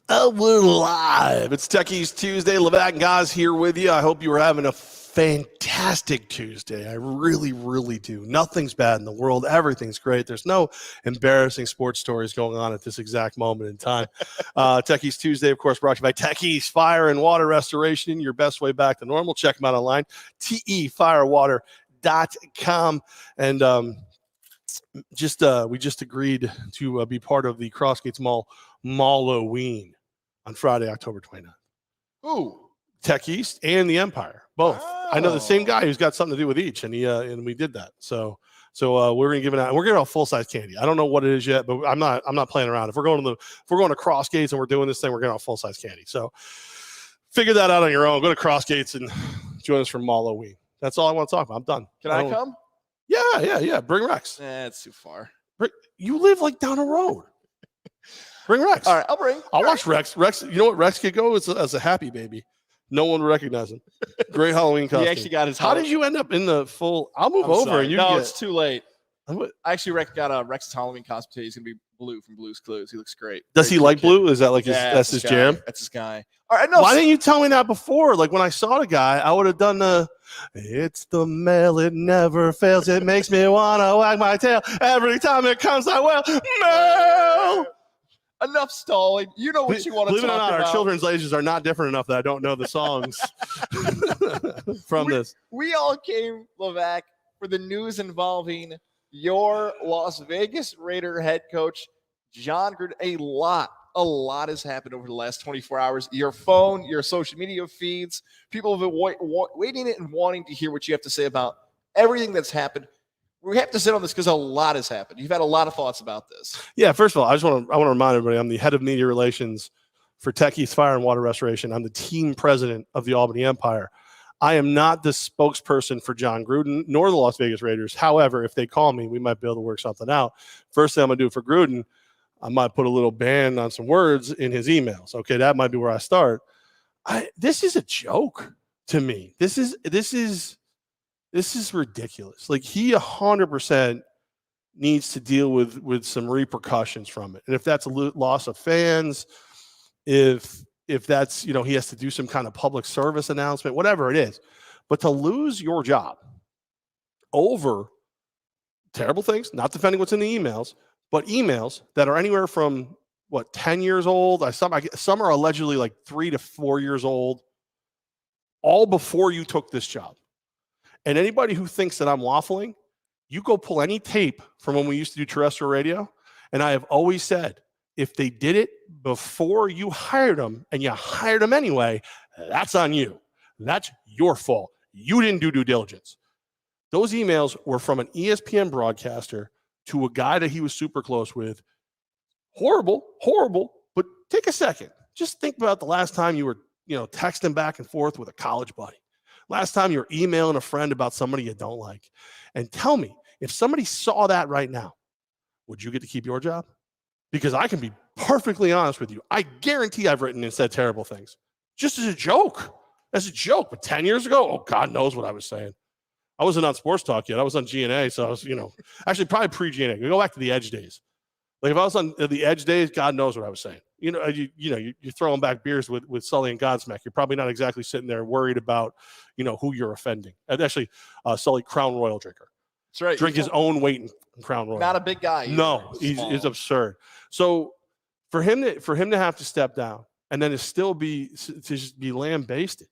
We're live. It's Techies Tuesday. Levack and Goz here with you. I hope you were having a fantastic Tuesday. I really, really do. Nothing's bad in the world. Everything's great. There's no embarrassing sports stories going on at this exact moment in time. Techies Tuesday, of course, brought to you by Techies Fire and Water Restoration. Your best way back to normal. Check them out online, tefirewater.com. And we just agreed to be part of the Crossgates Mall Malloween on Friday, October 29th. Ooh. Tech East and the Empire, both. Oh. I know the same guy who's got something to do with each, and we did that. So we're gonna give it out. We're giving out full size candy. I don't know what it is yet, but I'm not playing around. If we're going to Crossgates and we're doing this thing, we're gonna have full size candy. So figure that out on your own. Go to Crossgates and join us for Malloween. That's all I want to talk about. I'm done. Can I come? Yeah. Bring Rex. It's too far. You live like down the road. Bring Rex. All right, I'll bring. I'll watch Rex. Rex, you know what? Rex could go as a happy baby. No one would recognize him. Great Halloween costume. He actually got his. How did you end up in the full? I'll move over. Sorry. And you no, get... it's too late. I actually got Rex's Halloween costume today. He's gonna be Blue from Blue's Clues. He looks great. Does he like blue? Is that like that's his jam? That's his guy. All right, no. Why didn't you tell me that before? Like when I saw the guy, I would have done the. It's the mail, it never fails. It makes me wanna wag my tail every time it comes. I will mail. Enough stalling. You know what you want to talk about. Believe it or not, our children's ages are not different enough that I don't know the songs from this. We all came, Levack, for the news involving your Las Vegas Raider head coach, John Gruden. A lot has happened over the last 24 hours. Your phone, your social media feeds, people have been waiting and wanting to hear what you have to say about everything that's happened. We have to sit on this because a lot has happened. You've had a lot of thoughts about this. Yeah, first of all, I want to remind everybody I'm the head of media relations for Tech East Fire and Water Restoration. I'm the team president of the UAlbany Empire. I am not the spokesperson for John Gruden nor the Las Vegas Raiders. However, if they call me, we might be able to work something out. First thing I'm going to do for Gruden, I might put a little ban on some words in his emails. Okay, that might be where I start. This is a joke to me. This is ridiculous. Like he 100% needs to deal with some repercussions from it. And if that's a loss of fans, if that's, he has to do some kind of public service announcement, whatever it is. But to lose your job over terrible things, not defending what's in the emails, but emails that are anywhere from 10 years old. Some are allegedly like 3 to 4 years old, all before you took this job. And anybody who thinks that I'm waffling, you go pull any tape from when we used to do terrestrial radio. And I have always said, if they did it before you hired them and you hired them anyway, that's on you. That's your fault. You didn't do due diligence. Those emails were from an ESPN broadcaster to a guy that he was super close with. Horrible. But take a second. Just think about the last time you were, texting back and forth with a college buddy. Last time you're emailing a friend about somebody you don't like. And tell me, if somebody saw that right now, would you get to keep your job? Because I can be perfectly honest with you. I guarantee I've written and said terrible things. Just as a joke. But 10 years ago, oh, God knows what I was saying. I wasn't on Sports Talk yet. I was on GNA. So I was, actually probably pre-GNA. We go back to the Edge days. Like if I was on the Edge days, God knows what I was saying. You're throwing back beers with Sully and Godsmack. You're probably not exactly sitting there worried about, who you're offending. And actually, Sully, Crown Royal drinker. That's right. Drink his own weight in Crown Royal. Not a big guy. No, he's absurd. So for him to have to step down and then to still be lambasted,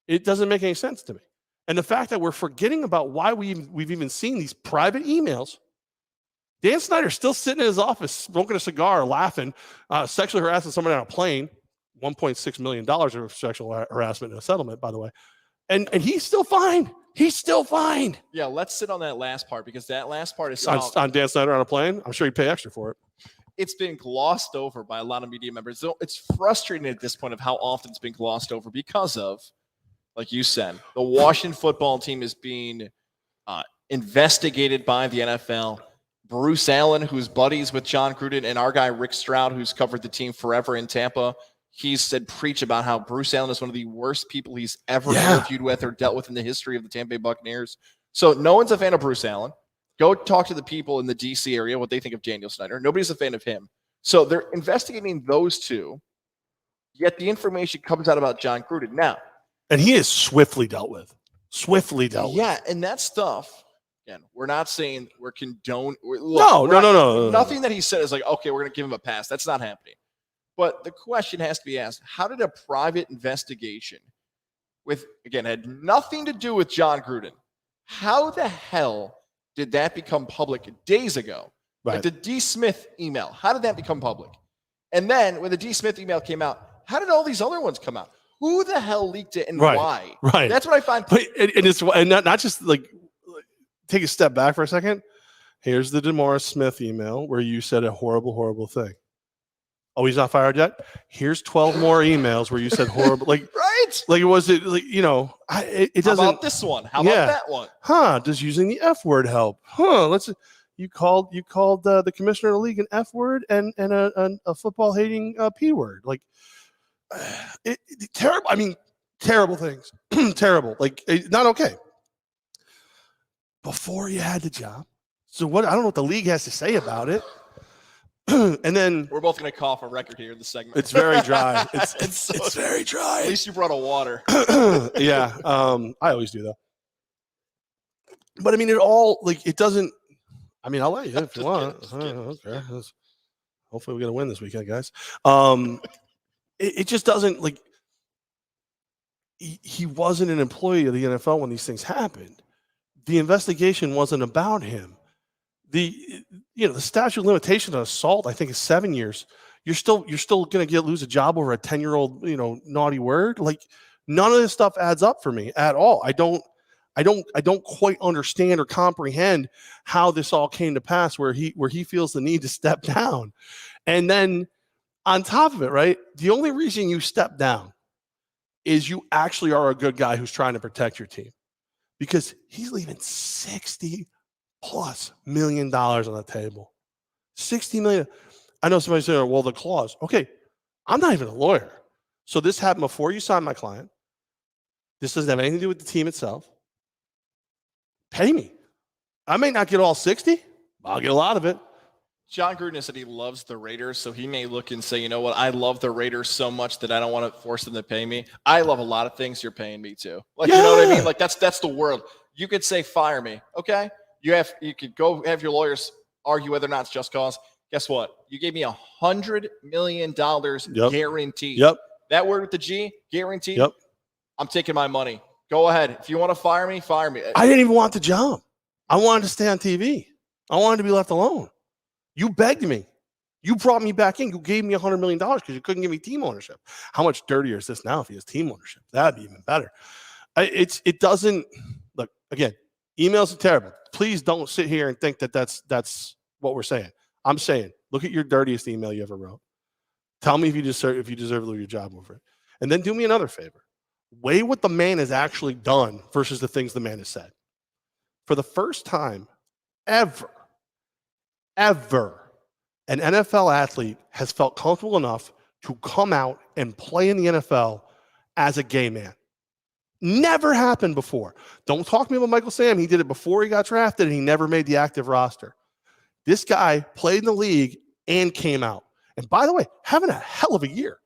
it doesn't make any sense to me. And the fact that we're forgetting about why we've even seen these private emails. Dan Snyder's still sitting in his office smoking a cigar, laughing, sexually harassing somebody on a plane, $1.6 million of sexual harassment in a settlement, by the way. And he's still fine. He's still fine. Yeah, let's sit on that last part because that last part is on Dan Snyder on a plane. I'm sure he'd pay extra for it. It's been glossed over by a lot of media members. So it's frustrating at this point of how often it's been glossed over because of, like you said, the Washington football team is being investigated by the NFL. Bruce Allen, who's buddies with John Gruden, and our guy Rick Stroud, who's covered the team forever in Tampa, he's said preach about how Bruce Allen is one of the worst people he's ever interviewed with or dealt with in the history of the Tampa Bay Buccaneers. So no one's a fan of Bruce Allen. Go talk to the people in the D.C. area, what they think of Daniel Snyder. Nobody's a fan of him. So they're investigating those two. Yet the information comes out about John Gruden now. And he is swiftly dealt with. Swiftly dealt with. Yeah, and that stuff, again, we're not saying we're condone. No. Nothing that he said is like, okay, we're going to give him a pass. That's not happening. But the question has to be asked, how did a private investigation had nothing to do with John Gruden, how the hell did that become public days ago? Right. Like the D. Smith email, how did that become public? And then when the D. Smith email came out, how did all these other ones come out? Who the hell leaked it and why? Right. That's what I find. But it's not just like, take a step back for a second. Here's the DeMaurice Smith email where you said a horrible, horrible thing. Oh, he's not fired yet? Here's 12 more emails where you said horrible. Like, right. Like, was it like, it doesn't. How about this one? How about that one? Does using the F word help? You called the commissioner of the league an F word and a football hating P word. Like, terrible. I mean, terrible things. Terrible. Like, not okay. Before you had the job. So what? I don't know what the league has to say about it. And then we're both going to cough a record here in the segment. It's very dry. It's very dry. At least you brought a water. Yeah. I always do though. But I mean, it doesn't. I mean, I'll let you if you want. Okay. Hopefully we're going to win this weekend, guys. It just doesn't like. He wasn't an employee of the NFL when these things happened. The investigation wasn't about him. The statute of limitation on assault, I think, is 7 years. You're still going to lose a job over a 10-year-old, naughty word. Like, none of this stuff adds up for me at all. I don't quite understand or comprehend how this all came to pass where he feels the need to step down. And then on top of it, right, the only reason you step down is you actually are a good guy who's trying to protect your team, because he's leaving $60+ million on the table. $60 million. I know somebody said, well, the clause. Okay, I'm not even a lawyer. So this happened before you signed my client. This doesn't have anything to do with the team itself. Pay me. I may not get all 60, but I'll get a lot of it. John Gruden said he loves the Raiders, so he may look and say, you know what, I love the Raiders so much that I don't want to force them to pay me. I love a lot of things. You're paying me too. Like, You know what I mean? Like, that's the world. You could say, fire me. Okay. You could go have your lawyers argue whether or not it's just cause. Guess what? You gave me $100 million guaranteed. Yep. That word with the G, guaranteed. Yep. I'm taking my money. Go ahead. If you want to fire me, fire me. I didn't even want the job. I wanted to stay on TV. I wanted to be left alone. You begged me. You brought me back in. You gave me $100 million because you couldn't give me team ownership. How much dirtier is this now if he has team ownership? That'd be even better. It doesn't look, again, emails are terrible. Please don't sit here and think that that's what we're saying. I'm saying, look at your dirtiest email you ever wrote. Tell me if you deserve to lose your job over it. And then do me another favor. Weigh what the man has actually done versus the things the man has said. For the first time ever, an NFL athlete has felt comfortable enough to come out and play in the NFL as a gay man. Never happened before. Don't talk to me about Michael Sam. He did it before he got drafted, and he never made the active roster. This guy played in the league and came out. And by the way, having a hell of a year.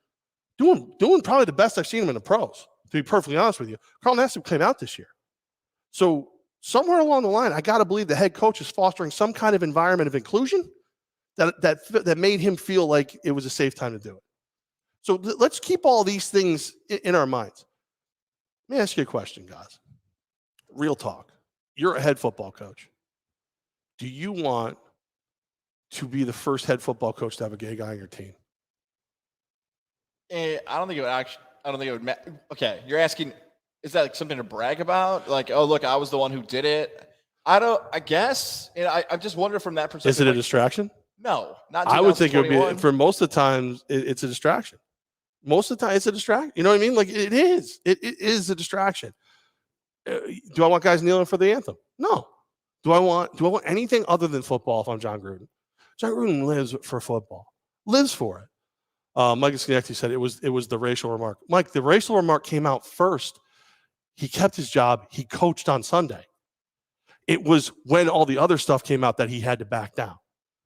Doing probably the best I've seen him in the pros, to be perfectly honest with you. Carl Nassib came out this year. So somewhere along the line, I got to believe the head coach is fostering some kind of environment of inclusion that made him feel like it was a safe time to do it. So let's keep all these things in our minds. Let me ask you a question, guys. Real talk. You're a head football coach. Do you want to be the first head football coach to have a gay guy on your team? I don't think it would matter. Okay, you're asking, is that like something to brag about? Like, oh, look, I was the one who did it. I guess. And I just wonder from that perspective. Is it a distraction? No, not. I would think it would be, for most of the times, it's a distraction. Most of the time, it's a distraction. You know what I mean? Like, it is. It is a distraction. Do I want guys kneeling for the anthem? No. Do I want anything other than football if I'm John Gruden? John Gruden lives for football. Lives for it. Mike Schenectady said it was the racial remark. Mike, the racial remark came out first. He kept his job. He coached on Sunday. It was when all the other stuff came out that he had to back down.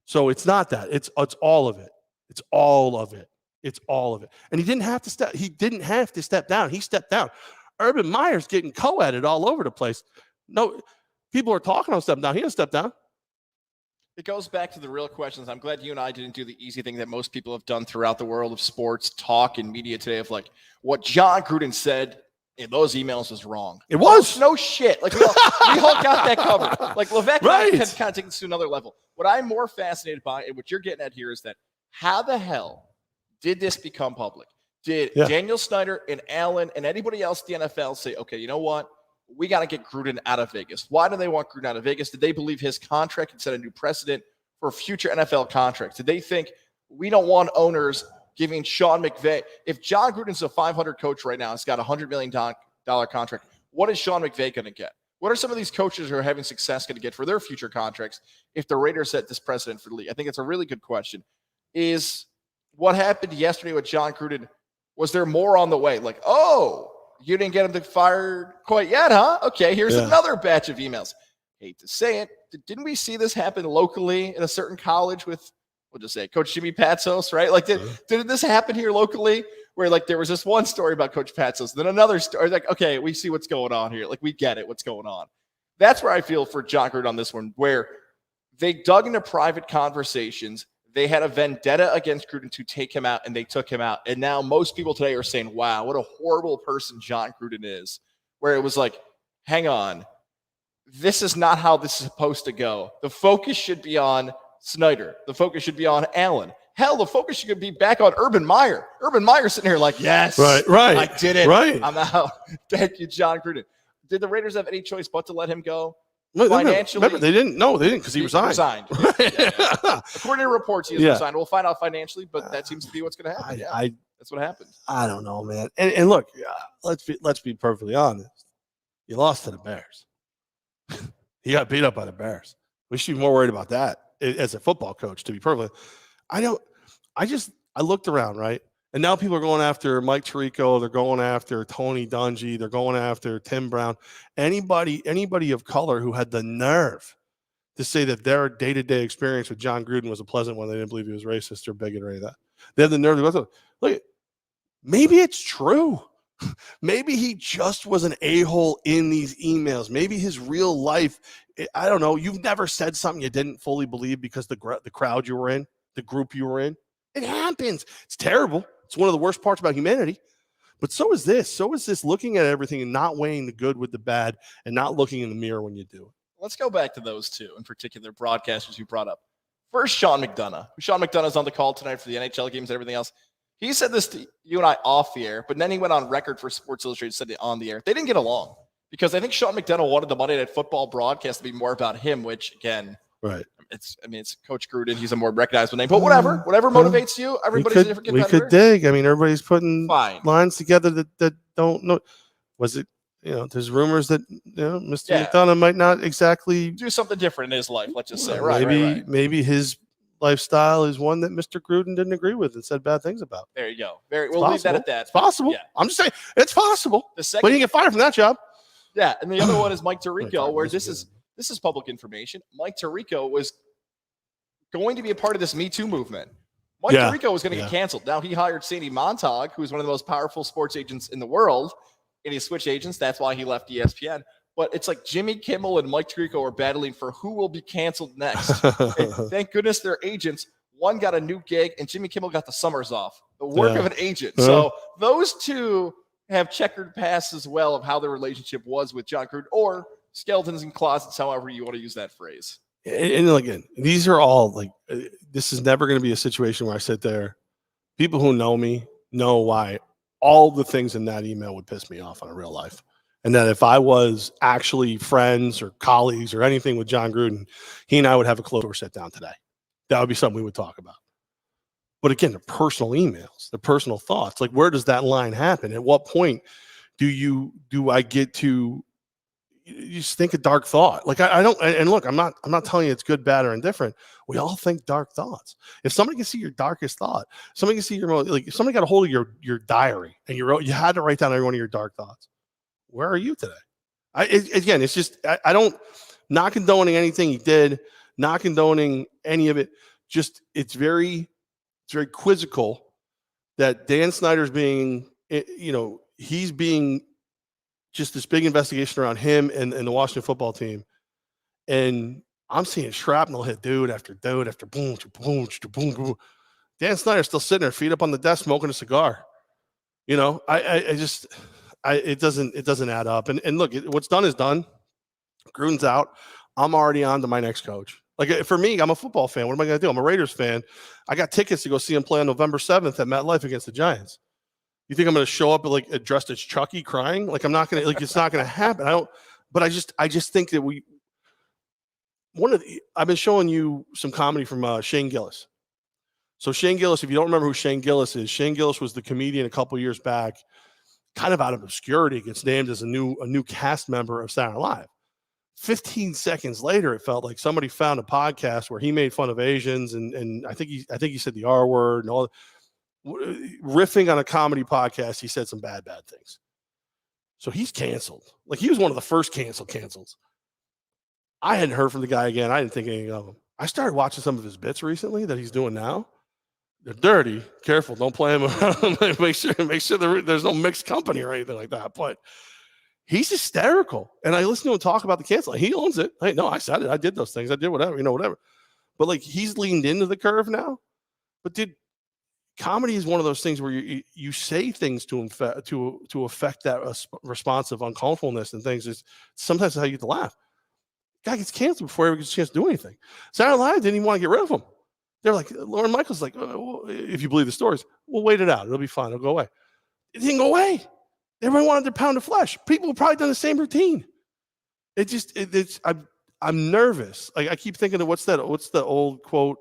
So it's not that. It's all of it. It's all of it. It's all of it. And he didn't have to step down. He stepped down. Urban Meyer's getting co-edited all over the place. No, people are talking on stepping down. He didn't step down. It goes back to the real questions. I'm glad you and I didn't do the easy thing that most people have done throughout the world of sports talk and media today of like what John Gruden said in those emails was wrong. It was. No shit. Like we all got that covered. Like Levack Right. had kind of taken this to another level. What I'm more fascinated by and what you're getting at here is that how the hell did this become public? Did Daniel Snyder and Allen and anybody else at the NFL say, okay, you know what? We got to get Gruden out of Vegas. Why do they want Gruden out of Vegas? Did they believe his contract can set a new precedent for future NFL contracts? Did they think we don't want owners giving Sean McVay? If John Gruden's a 500 coach right now, it's got a $100 million contract. What is Sean McVay going to get? What are some of these coaches who are having success going to get for their future contracts if the Raiders set this precedent for the league? I think it's a really good question. Is what happened yesterday with John Gruden, was there more on the way? Like, oh, you didn't get him to fire quite yet, huh? Okay, here's another batch of emails. Hate to say it. Didn't we see this happen locally in a certain college with, we'll just say, Coach Jimmy Patsos, right? Like, did this happen here locally where, like, there was this one story about Coach Patsos, then another story, like, okay, we see what's going on here. Like, we get it, what's going on. That's where I feel for John Gruden on this one, where they dug into private conversations. They had a vendetta against Gruden to take him out, and they took him out. And now most people today are saying, wow, what a horrible person John Gruden is, where it was like, hang on, this is not how this is supposed to go. The focus should be on Snyder. The focus should be on Allen. Hell, the focus should be back on Urban Meyer. Urban Meyer sitting here like, yes, right. I did it. Right. I'm out. Thank you, John Gruden. Did the Raiders have any choice but to let him go? No, Financially, remember, they didn't because he resigned. According to reports, he has resigned. We'll find out financially, but that seems to be what's going to happen. That's what happened. I don't know, man. And look, let's be perfectly honest. You lost to the Bears. He got beat up by the Bears. We should be more worried about that as a football coach. To be perfectly, I looked around, right, and now people are going after Mike Tirico. They're going after Tony Dungy. They're going after Tim Brown. Anybody of color who had the nerve to say that their day-to-day experience with John Gruden was a pleasant one. They didn't believe he was racist or bigot or any of that. They have the nerve to go, look, maybe it's true. Maybe he just was an a-hole in these emails. Maybe his real life, I don't know. You've never said something you didn't fully believe because the crowd you were in, the group you were in. It happens. It's terrible. It's one of the worst parts about humanity. But so is this. So is this looking at everything and not weighing the good with the bad and not looking in the mirror when you do it. Let's go back to those two, in particular, broadcasters you brought up. First, Sean McDonough. Sean McDonough's on the call tonight for the NHL games and everything else. He said this to you and I off the air, but then he went on record for Sports Illustrated, said it on the air. They didn't get along because I think Sean McDonough wanted the Monday Night Football broadcast to be more about him, which, again, right. It's Coach Gruden. He's a more recognizable name, but whatever motivates you. Everybody's a different competitor. We could dig. I mean, everybody's putting lines together that don't know. Was it, there's rumors that, Mr. McDonough might not exactly do something different in his life. Let's just say, maybe his lifestyle is one that Mr. Gruden didn't agree with and said bad things about. There you go. We'll leave that at that. It's possible. Yeah. I'm just saying it's possible. The second, but you get fired from that job. Yeah, and the other one is Mike Tirico, where this is public information. Mike Tirico was going to be a part of this Me Too movement. Mike Tirico was going to get canceled. Now he hired Sandy Montag, who's one of the most powerful sports agents in the world, and he switched agents. That's why he left ESPN. But it's like Jimmy Kimmel and Mike Tirico are battling for who will be canceled next. And thank goodness they're agents. One got a new gig, and Jimmy Kimmel got the summers off. The work of an agent. So those two have checkered past as well of how their relationship was with John Gruden, or skeletons in closets, however you want to use that phrase. And again, these are all like, this is never going to be a situation where I sit there. People who know me know why all the things in that email would piss me off on a real life. And that if I was actually friends or colleagues or anything with John Gruden, he and I would have a closer sit down today. That would be something we would talk about. But again, the personal emails, the personal thoughts, like where does that line happen? At what point do I get to you just think a dark thought? Like I don't, and look, I'm not telling you it's good, bad, or indifferent. We all think dark thoughts. If somebody can see your darkest thought, somebody can see if somebody got a hold of your diary and you had to write down every one of your dark thoughts. Where are you today? It's just I don't not condoning anything he did, not condoning any of it. Just it's very quizzical that Dan Snyder's being, he's being just this big investigation around him and the Washington football team. And I'm seeing shrapnel hit dude after dude after boom, boom, boom, boom. Dan Snyder's still sitting there, feet up on the desk, smoking a cigar. It doesn't add up. And look, what's done is done. Gruden's out. I'm already on to my next coach. Like, for me, I'm a football fan. What am I going to do? I'm a Raiders fan. I got tickets to go see him play on November 7th at MetLife against the Giants. You think I'm going to show up like dressed as Chucky crying? Like, I'm not going to, like, it's not going to happen. I just think that I've been showing you some comedy from Shane Gillis. So Shane Gillis, if you don't remember who Shane Gillis is, Shane Gillis was the comedian a couple years back, kind of out of obscurity, gets named as a new cast member of Saturday Night Live. 15 seconds later, it felt like somebody found a podcast where he made fun of Asians and I think he said the R word and all. Riffing on a comedy podcast, he said some bad things. So he's canceled. Like, he was one of the first cancels. I hadn't heard from the guy again. I didn't think anything of him. I started watching some of his bits recently that he's doing now. They're dirty. Careful, don't play him around. make sure there's no mixed company or anything like that. But he's hysterical. And I listen to him talk about the cancel. He owns it. Hey, no, I said it. I did those things. I did whatever. But like, he's leaned into the curve now. But comedy is one of those things where you say things to affect that response of uncomfortableness and things. Is sometimes how you get to laugh. Guy gets canceled before he ever gets a chance to do anything. Saturday Night Live didn't even want to get rid of him. They're like, Lorne Michaels, like, well, if you believe the stories, we'll wait it out. It'll be fine. It'll go away. It didn't go away. Everybody wanted their pound of flesh. People have probably done the same routine. I'm nervous. Like, I keep thinking of what's the old quote?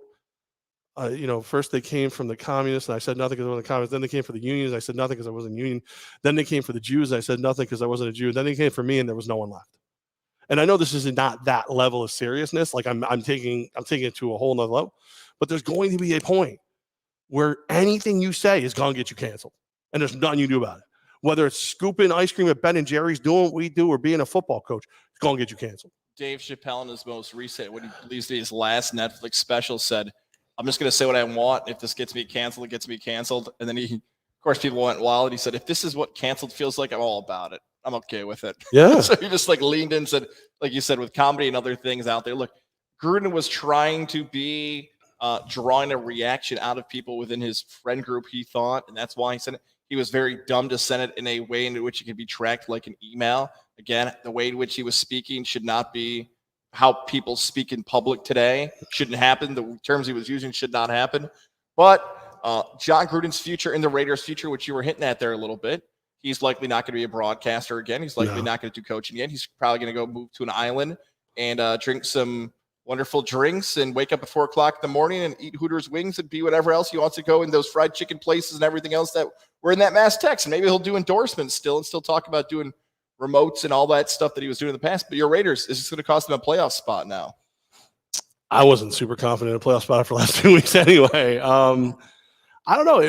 First they came from the communists, and I said nothing because I wasn't a communist. Then they came for the unions. I said nothing because I wasn't a union. Then they came for the Jews. I said nothing because I wasn't a Jew. Then they came for me, and there was no one left. And I know this is not that level of seriousness. Like, I'm taking it to a whole nother level. But there's going to be a point where anything you say is going to get you canceled, and there's nothing you do about it. Whether it's scooping ice cream at Ben and Jerry's, doing what we do, or being a football coach, it's going to get you canceled. Dave Chappelle, in his most recent, what he believes to be his last Netflix special, said, I'm just going to say what I want. If this gets me canceled, it gets me canceled. And then of course, people went wild. He said, if this is what canceled feels like, I'm all about it. I'm okay with it. Yeah. So he just leaned in and said, like you said, with comedy and other things out there, look, Gruden was trying to be drawing a reaction out of people within his friend group, he thought. And that's why he said it. He was very dumb to send it in a way in which it could be tracked like an email. Again, the way in which he was speaking should not be how people speak in public today. Shouldn't happen. The terms he was using should not happen. But John Gruden's future and the Raiders' future, which you were hinting at there a little bit, he's likely not going to be a broadcaster again. He's likely not going to do coaching again. He's probably going to go move to an island and drink some wonderful drinks and wake up at 4:00 in the morning and eat Hooters wings and be whatever else he wants to go in those fried chicken places and everything else that were in that mass text. And maybe he'll do endorsements still and still talk about doing remotes and all that stuff that he was doing in the past. But your Raiders, is this going to cost them a playoff spot now? I wasn't super confident in a playoff spot for the last 2 weeks anyway. I don't know.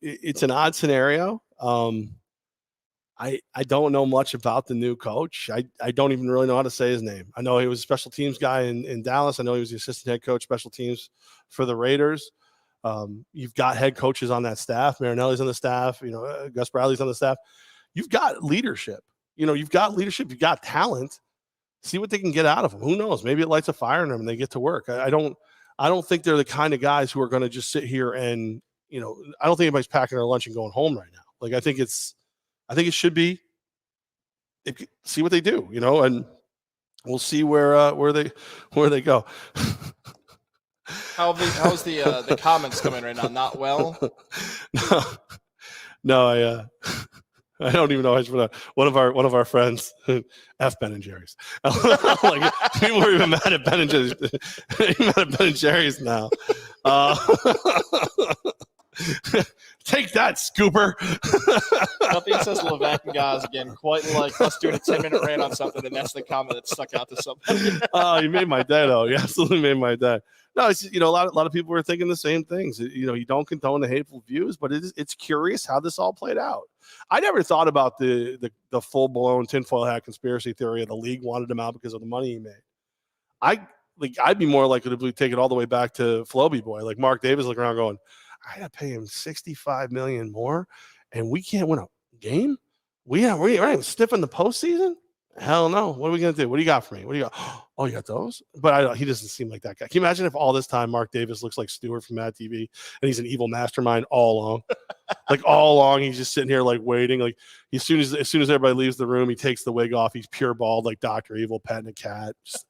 It's an odd scenario. I don't know much about the new coach. I don't even really know how to say his name. I know he was a special teams guy in Dallas. I know he was the assistant head coach, special teams for the Raiders. You've got head coaches on that staff. Marinelli's on the staff. Gus Bradley's on the staff. You've got leadership. You've got leadership. You've got talent. See what they can get out of them. Who knows? Maybe it lights a fire in them and they get to work. I don't think they're the kind of guys who are going to just sit here and, I don't think anybody's packing their lunch and going home right now. Like, I think it should be, see what they do, and we'll see where they go. How's the comments coming right now? Not well? No, I don't even know how to one of our friends, F Ben and Jerry's. Like, people are even mad at Ben and Jerry's. Mad at Ben and Jerry's now. Take that, Scooper. Nothing says Levack and Goz again. Quite like us doing a 10-minute rant on something, and that's the comment that stuck out to somebody. Oh, you made my day, though. You absolutely made my day. No, it's a lot of people are thinking the same things. You don't condone the hateful views, but it's curious how this all played out. I never thought about the full blown tinfoil hat conspiracy theory of the league wanted him out because of the money he made. I'd be more likely to take it all the way back to Floby Boy, like Mark Davis looking around going, I got to pay him $65 million more, and we can't win a game. We're not even stiffing the postseason. Hell no. What are we going to do? What do you got for me? What do you got? Oh, you got those? But he doesn't seem like that guy. Can you imagine if all this time Mark Davis looks like Stewart from Mad TV and he's an evil mastermind all along? Like all along, he's just sitting here like waiting. Like as soon as everybody leaves the room, he takes the wig off. He's pure bald like Dr. Evil petting a cat. Just,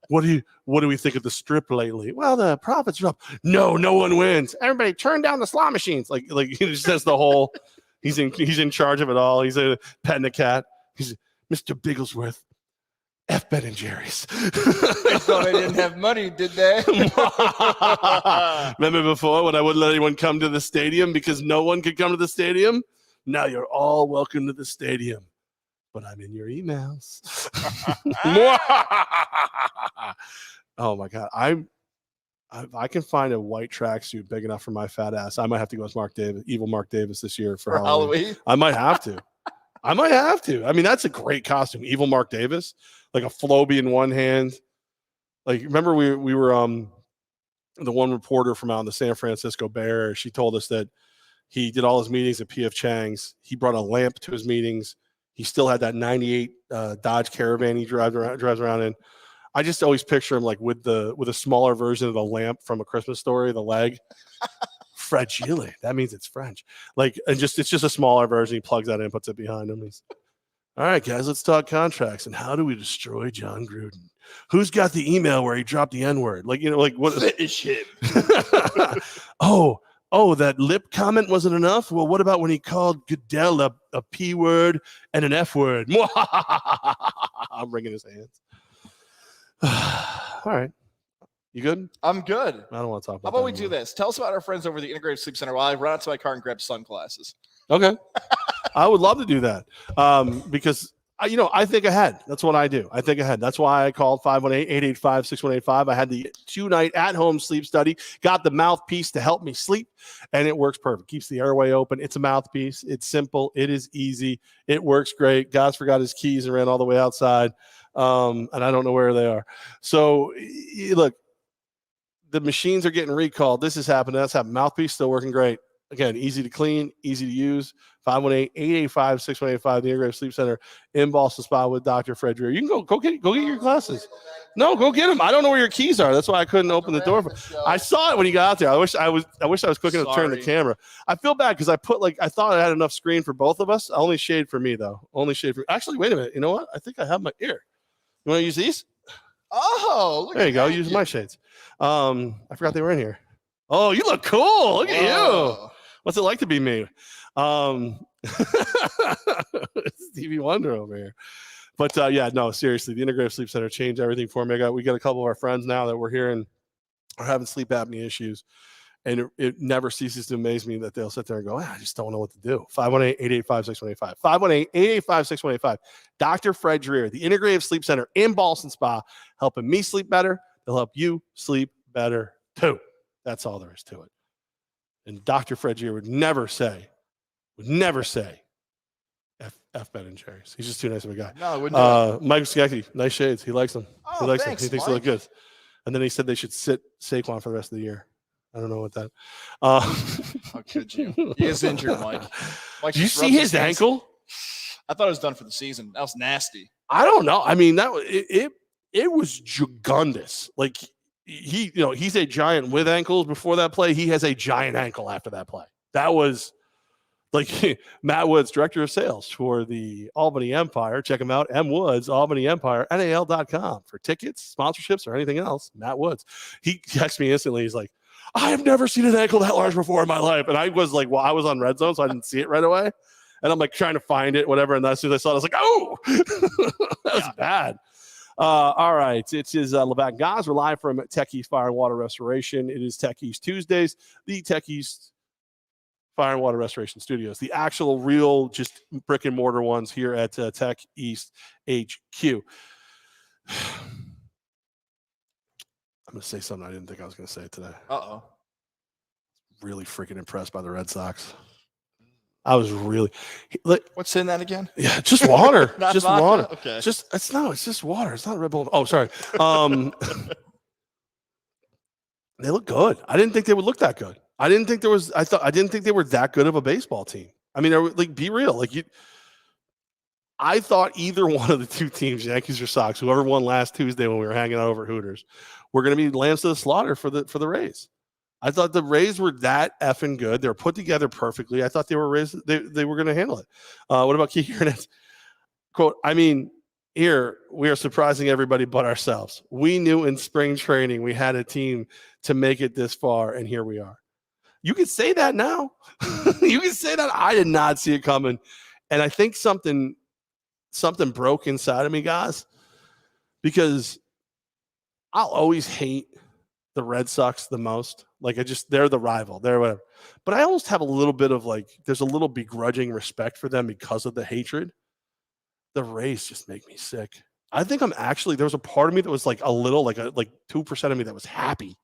what do we think of the strip lately? Well, the profits are up. No one wins. Everybody turn down the slot machines. Like he just says the whole. He's in charge of it all. He's petting a cat. He's Mr. Bigglesworth, F Ben and Jerry's. They thought I didn't have money, did they? Remember before when I wouldn't let anyone come to the stadium because no one could come to the stadium? Now you're all welcome to the stadium. But I'm in your emails. Oh, my God. I can find a white tracksuit big enough for my fat ass. I might have to go as evil Mark Davis this year for Halloween. I might have to. I mean, that's a great costume. Evil Mark Davis, like a Floby in one hand. Like, remember we were the one reporter from out in the San Francisco Bay Area. She told us that he did all his meetings at P.F. Chang's. He brought a lamp to his meetings. He still had that 98 Dodge Caravan he drives around in. I just always picture him like with a smaller version of the lamp from A Christmas Story, the leg. Fragile. That means it's French. Like, and it's just a smaller version. He plugs that in, puts it behind him. He's all right, guys. Let's talk contracts and how do we destroy John Gruden? Who's got the email where he dropped the N-word? Like, like what? Finish him. Oh, that lip comment wasn't enough. Well, what about when he called Goodell a P word and an F word? I'm wringing his hands. All right. You good? I'm good. I don't want to talk about How about that we do this? Tell us about our friends over at the Integrated Sleep Center while I run out to my car and grab sunglasses. Okay. I would love to do that because, I think ahead. That's what I do. I think ahead. That's why I called 518-885-6185. I had the 2-night at-home sleep study, got the mouthpiece to help me sleep, and it works perfect. Keeps the airway open. It's a mouthpiece. It's simple. It is easy. It works great. Goz forgot his keys and ran all the way outside, and I don't know where they are. So, look, the machines are getting recalled. This is happening. That's happening. Mouthpiece still working great. Again, easy to clean, easy to use. 518-885-6185, the Integrative Sleep Center in Boston Spa with Dr. Fred Dreer. You can go get your glasses. No, go get them. I don't know where your keys are. That's why I couldn't open the door. I saw it when you got out there. I wish I was quick enough to turn the camera. I feel bad because I thought I had enough screen for both of us. Only shade for me though. Actually, wait a minute. You know what? I think I have my ear. You want to use these? Oh, look there you go. Use my shades. I forgot they were in here. Oh, you look cool. Look at you. What's it like to be me? Stevie Wonder over here. But no, seriously, the Integrative Sleep Center changed everything for me. We got a couple of our friends now that we're here and are having sleep apnea issues. And it never ceases to amaze me that they'll sit there and go, I just don't know what to do. 518-885-6185. 518-885-6185. Dr. Fred Dreer, the Integrative Sleep Center in Boston Spa, helping me sleep better. They'll help you sleep better too. That's all there is to it. And Dr. Fred Dreer would never say F Ben and Jerry's. He's just too nice of a guy. No, I wouldn't. Mike Skecki, nice shades. He likes them. Oh, he likes thanks, them. He thinks they look good. And then he said they should sit Saquon for the rest of the year. I don't know what that. How could you? He is injured, Mike. Did you see his ankle? I thought it was done for the season. That was nasty. I don't know. I mean, it was gigundous. Like he's a giant with ankles before that play. He has a giant ankle after that play. That was like Matt Woods, director of sales for the Albany Empire. Check him out. M Woods, Albany Empire, NAL.com for tickets, sponsorships, or anything else. Matt Woods. He texted me instantly. He's like, I have never seen an ankle that large before in my life. And I was like, well, I was on Red Zone, so I didn't see it right away. And I'm like trying to find it, whatever. And as soon as I saw it, I was like, oh, that was bad. All right. It is Levack and Goz. We're live from Tech East Fire and Water Restoration. It is Tech East Tuesdays, the Tech East Fire and Water Restoration Studios, the actual real just brick and mortar ones here at Tech East HQ. I'm going to say something I didn't think I was going to say today. Uh-oh. Really freaking impressed by the Red Sox. I was really like, what's in that again? Yeah, just water. Just vodka? water. Okay. It's just water. It's not Red Bull. Oh, sorry. They look good. I didn't think they would look that good. I didn't think they were that good of a baseball team. I mean, like, be real. Like, I thought either one of the two teams, Yankees or Sox, whoever won last Tuesday when we were hanging out over Hooters, were going to be lambs to the slaughter for the Rays. I thought the Rays were that effing good. They were put together perfectly. I thought they were going to handle it. What about Kiki Hernandez? Quote, I mean, here we are surprising everybody but ourselves. We knew in spring training we had a team to make it this far, and here we are. You can say that now. You can say that. I did not see it coming. And I think something broke inside of me, guys, because I'll always hate the Red Sox the most. Like, they're the rival. They're whatever. But I almost have a little bit of, like, there's a little begrudging respect for them because of the hatred. The Rays just make me sick. I think there was a part of me that was like a little, like 2% of me that was happy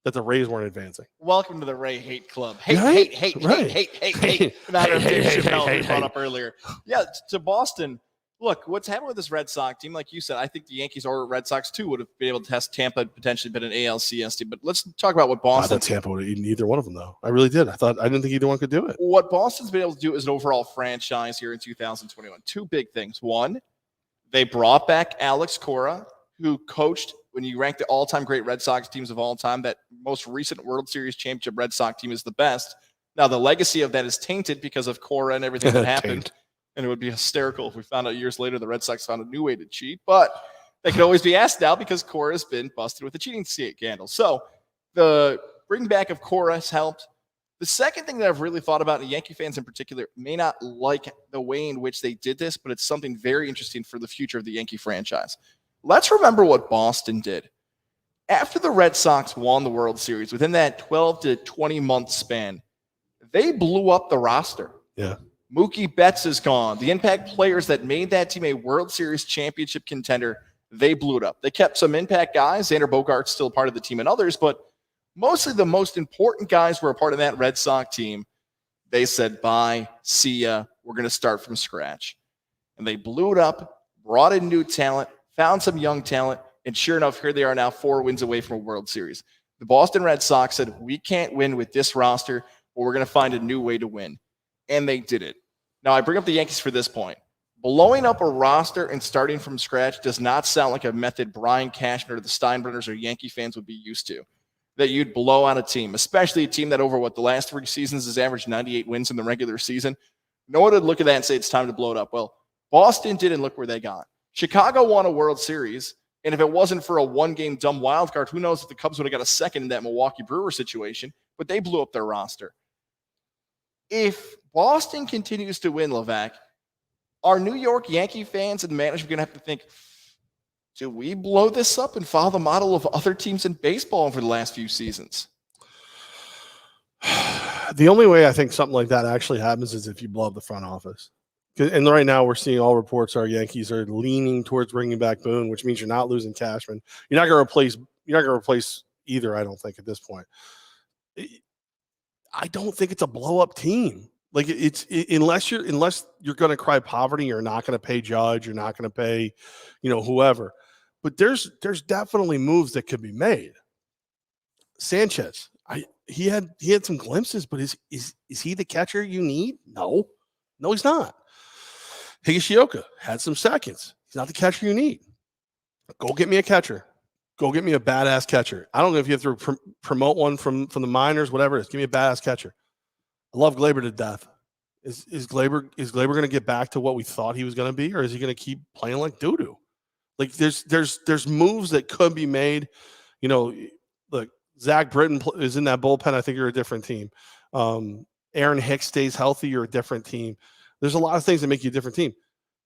that the Rays weren't advancing. Welcome to the Ray hate club. Hate. Matter of Dave Chappelle we brought up earlier. Yeah, to Boston. Look, what's happened with this Red Sox team, like you said, I think the Yankees or Red Sox too would have been able to test Tampa and potentially been an ALCS team. But let's talk about what Boston. I thought Tampa would have eaten either one of them, though. I really did. I didn't think either one could do it. What Boston's been able to do as an overall franchise here in 2021. Two big things. One, they brought back Alex Cora, who coached, when you rank the all-time great Red Sox teams of all time, that most recent World Series championship Red Sox team is the best. Now, the legacy of that is tainted because of Cora and everything that happened. And it would be hysterical if we found out years later the Red Sox found a new way to cheat. But they could always be asked now because Cora has been busted with a cheating scandal. So the bring back of Cora has helped. The second thing that I've really thought about, and Yankee fans in particular may not like the way in which they did this, but it's something very interesting for the future of the Yankee franchise. Let's remember what Boston did. After the Red Sox won the World Series, within that 12 to 20-month span, they blew up the roster. Yeah. Mookie Betts is gone. The impact players that made that team a World Series championship contender, they blew it up. They kept some impact guys. Xander Bogaerts still part of the team and others, but mostly the most important guys were a part of that Red Sox team. They said, bye, see ya, we're going to start from scratch. And they blew it up, brought in new talent, found some young talent, and sure enough, here they are now 4 wins away from a World Series. The Boston Red Sox said, we can't win with this roster, but we're going to find a new way to win. And they did it. Now, I bring up the Yankees for this point. Blowing up a roster and starting from scratch does not sound like a method Brian Cashman or the Steinbrenners or Yankee fans would be used to. That you'd blow out a team, especially a team that over the last 3 seasons has averaged 98 wins in the regular season. No one would look at that and say it's time to blow it up. Well, Boston did, and look where they got. Chicago won a World Series, and if it wasn't for a one-game dumb wild card, who knows if the Cubs would have got a second in that Milwaukee Brewers situation, but they blew up their roster. If Boston continues to win, Levack, are New York Yankee fans and management going to have to think, do we blow this up and follow the model of other teams in baseball over the last few seasons? The only way I think something like that actually happens is if you blow up the front office. And right now we're seeing all reports our Yankees are leaning towards bringing back Boone, which means you're not losing Cashman. You're not going to replace either, I don't think, at this point. I don't think it's a blow-up team. Like, unless you're going to cry poverty, you're not going to pay Judge, you're not going to pay, whoever. But there's definitely moves that could be made. Sanchez, he had some glimpses, but is he the catcher you need? No, he's not. Higashioka had some seconds. He's not the catcher you need. Go get me a catcher. Go get me a badass catcher. I don't know if you have to promote one from the minors, whatever it is. Give me a badass catcher. I love Glaber to death. Is Glaber going to get back to what we thought he was going to be, or is he going to keep playing like doo-doo? Like, there's moves that could be made. Look, Zach Britton is in that bullpen. I think you're a different team. Aaron Hicks stays healthy, you're a different team. There's a lot of things that make you a different team.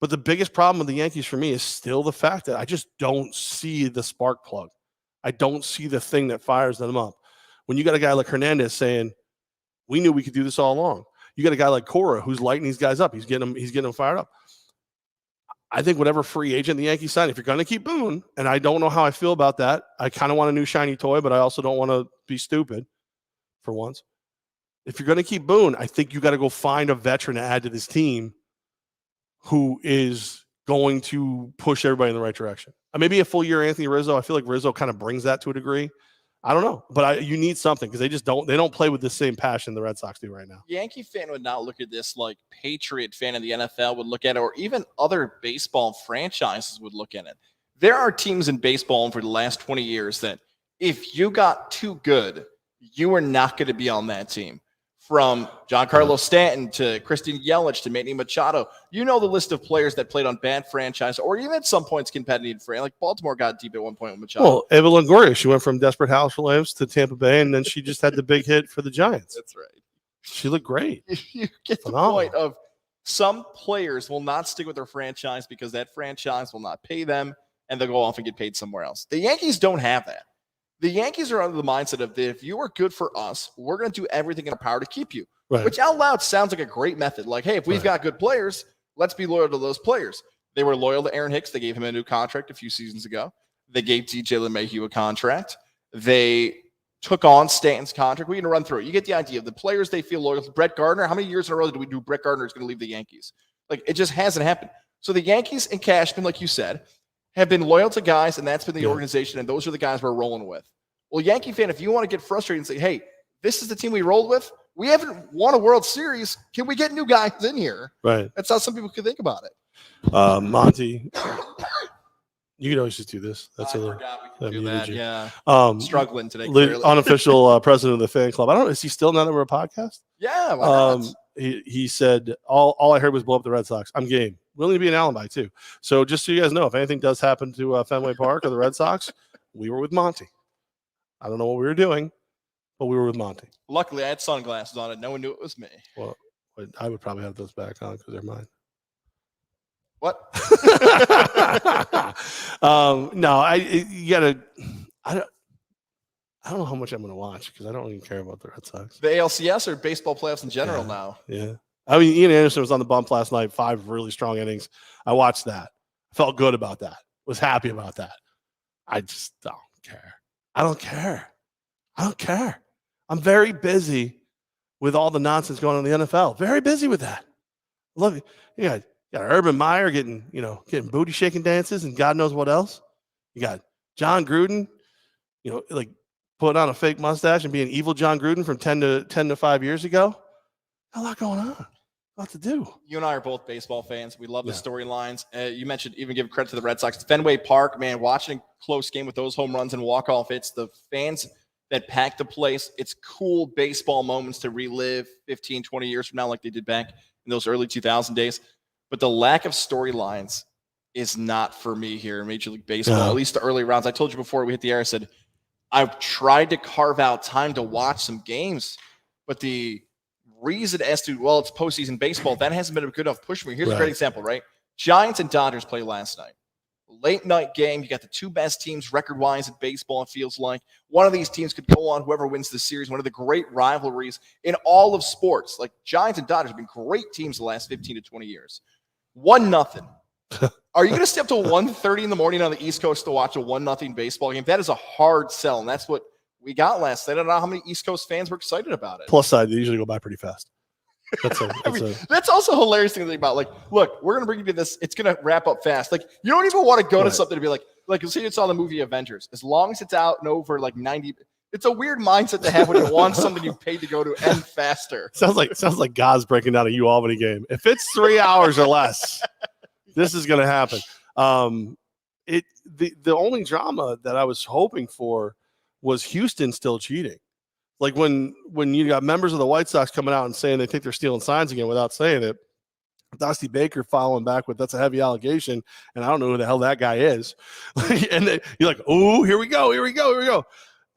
But the biggest problem with the Yankees for me is still the fact that I just don't see the spark plug. I don't see the thing that fires them up. When you got a guy like Hernandez saying, we knew we could do this all along. You got a guy like Cora who's lighting these guys up. He's getting them fired up. I think whatever free agent the Yankees sign, if you're going to keep Boone, and I don't know how I feel about that. I kind of want a new shiny toy, but I also don't want to be stupid for once. If you're going to keep Boone, I think you got to go find a veteran to add to this team who is going to push everybody in the right direction. Maybe a full year Anthony Rizzo. I feel like Rizzo kind of brings that to a degree. I don't know, but you need something because they don't play with the same passion the Red Sox do right now. Yankee fan would not look at this like Patriot fan in the NFL would look at it, or even other baseball franchises would look at it. There are teams in baseball for the last 20 years that if you got too good, you are not going to be on that team. From Giancarlo Stanton to Christian Yelich to Manny Machado, you know the list of players that played on bad franchise or even at some points competitive for. Like Baltimore got deep at one point with Machado. Well, Eva Longoria, she went from Desperate Housewives to Tampa Bay, and then she just had the big hit for the Giants. That's right. She looked great. You get the point of some players will not stick with their franchise because that franchise will not pay them, and they'll go off and get paid somewhere else. The Yankees don't have that. The Yankees are under the mindset of if you are good for us, we're going to do everything in our power to keep you. Right. Which out loud sounds like a great method. Like, hey, if we've got good players, let's be loyal to those players. They were loyal to Aaron Hicks. They gave him a new contract a few seasons ago. They gave DJ LeMahieu a contract. They took on Stanton's contract. We're going to run through it. You get the idea of the players they feel loyal to. Brett Gardner, how many years in a row did we do Brett Gardner is going to leave the Yankees? Like, it just hasn't happened. So the Yankees and Cashman, like you said, have been loyal to guys, and that's been the organization, and those are the guys we're rolling with. Well, Yankee fan, if you want to get frustrated and say, hey, this is the team we rolled with, we haven't won a World Series. Can we get new guys in here? Right. That's how some people could think about it. Monty, you can always just do this. That's I a forgot we could do that. Yeah. Struggling today. Unofficial president of the fan club. I don't know. Is he still now that we're a podcast? Yeah. Why not? He said, all I heard was blow up the Red Sox. I'm game. Willing to be an alibi, too. So just so you guys know, if anything does happen to Fenway Park or the Red Sox, we were with Monty. I don't know what we were doing, but we were with Monty. Luckily, I had sunglasses on it. No one knew it was me. Well, I would probably have those back on because they're mine. What? No, you gotta. I don't know how much I'm going to watch because I don't even care about the Red Sox. The ALCS or baseball playoffs in general now? Yeah. I mean, Ian Anderson was on the bump last night, 5 really strong innings. I watched that. Felt good about that. Was happy about that. I just don't care. I don't care. I'm very busy with all the nonsense going on in the NFL. Very busy with that. Love it. You got Urban Meyer getting booty shaking dances and God knows what else. You got John Gruden, like putting on a fake mustache and being evil John Gruden from 10 to 5 years ago. A lot going on. A lot to do. You and I are both baseball fans. We love the storylines. You mentioned even give credit to the Red Sox. Fenway Park, man, watching a close game with those home runs and walk-off hits, the fans that pack the place, it's cool baseball moments to relive 15, 20 years from now like they did back in those early 2000 days. But the lack of storylines is not for me here in Major League Baseball, at least the early rounds. I told you before we hit the air, I said, I've tried to carve out time to watch some games, but the reason as to, it's postseason baseball, that hasn't been a good enough push for me. Here's a great example, right? Giants and Dodgers played last night. Late night game. You got the two best teams record-wise in baseball, it feels like. One of these teams could go on, whoever wins the series, one of the great rivalries in all of sports. Like Giants and Dodgers have been great teams the last 15 to 20 years. 1-0. Are you going to stay up till 1:30 in the morning on the East Coast to watch a 1-0 baseball game? That is a hard sell, and that's what we got last night. I don't know how many East Coast fans were excited about it. Plus side, they usually go by pretty fast. That's also a hilarious thing to think about. Like, look, we're going to bring you to this. It's going to wrap up fast. Like, you don't even want to go to something to be like you'll see it's on the movie Avengers. As long as it's out and over like 90, it's a weird mindset to have when you want something you paid to go to end faster. Sounds like Goz breaking down a UAlbany game. If it's 3 hours or less, this is going to happen. The only drama that I was hoping for was Houston still cheating. Like when you got members of the White Sox coming out and saying they think they're stealing signs again without saying it, Dusty Baker following back with that's a heavy allegation, and I don't know who the hell that guy is. And you're like, oh, here we go.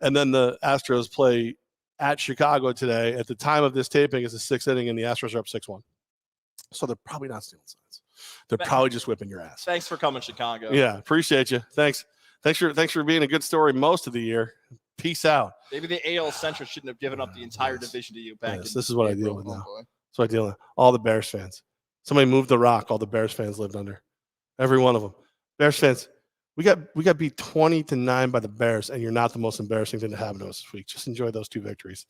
And then the Astros play at Chicago today. At the time of this taping, it's the 6th inning, and the Astros are up 6-1. So they're probably not stealing signs. They're probably just whipping your ass. Thanks for coming, Chicago. Yeah, appreciate you. Thanks for being a good story most of the year. Peace out. Maybe the AL Central shouldn't have given up the entire division to you back. This is what I deal with now. So I deal with all the Bears fans. Somebody moved the rock. All the Bears fans lived under. Every one of them. Bears fans. We got beat 20-9 by the Bears, and you're not the most embarrassing thing to happen to us this week. Just enjoy those 2 victories.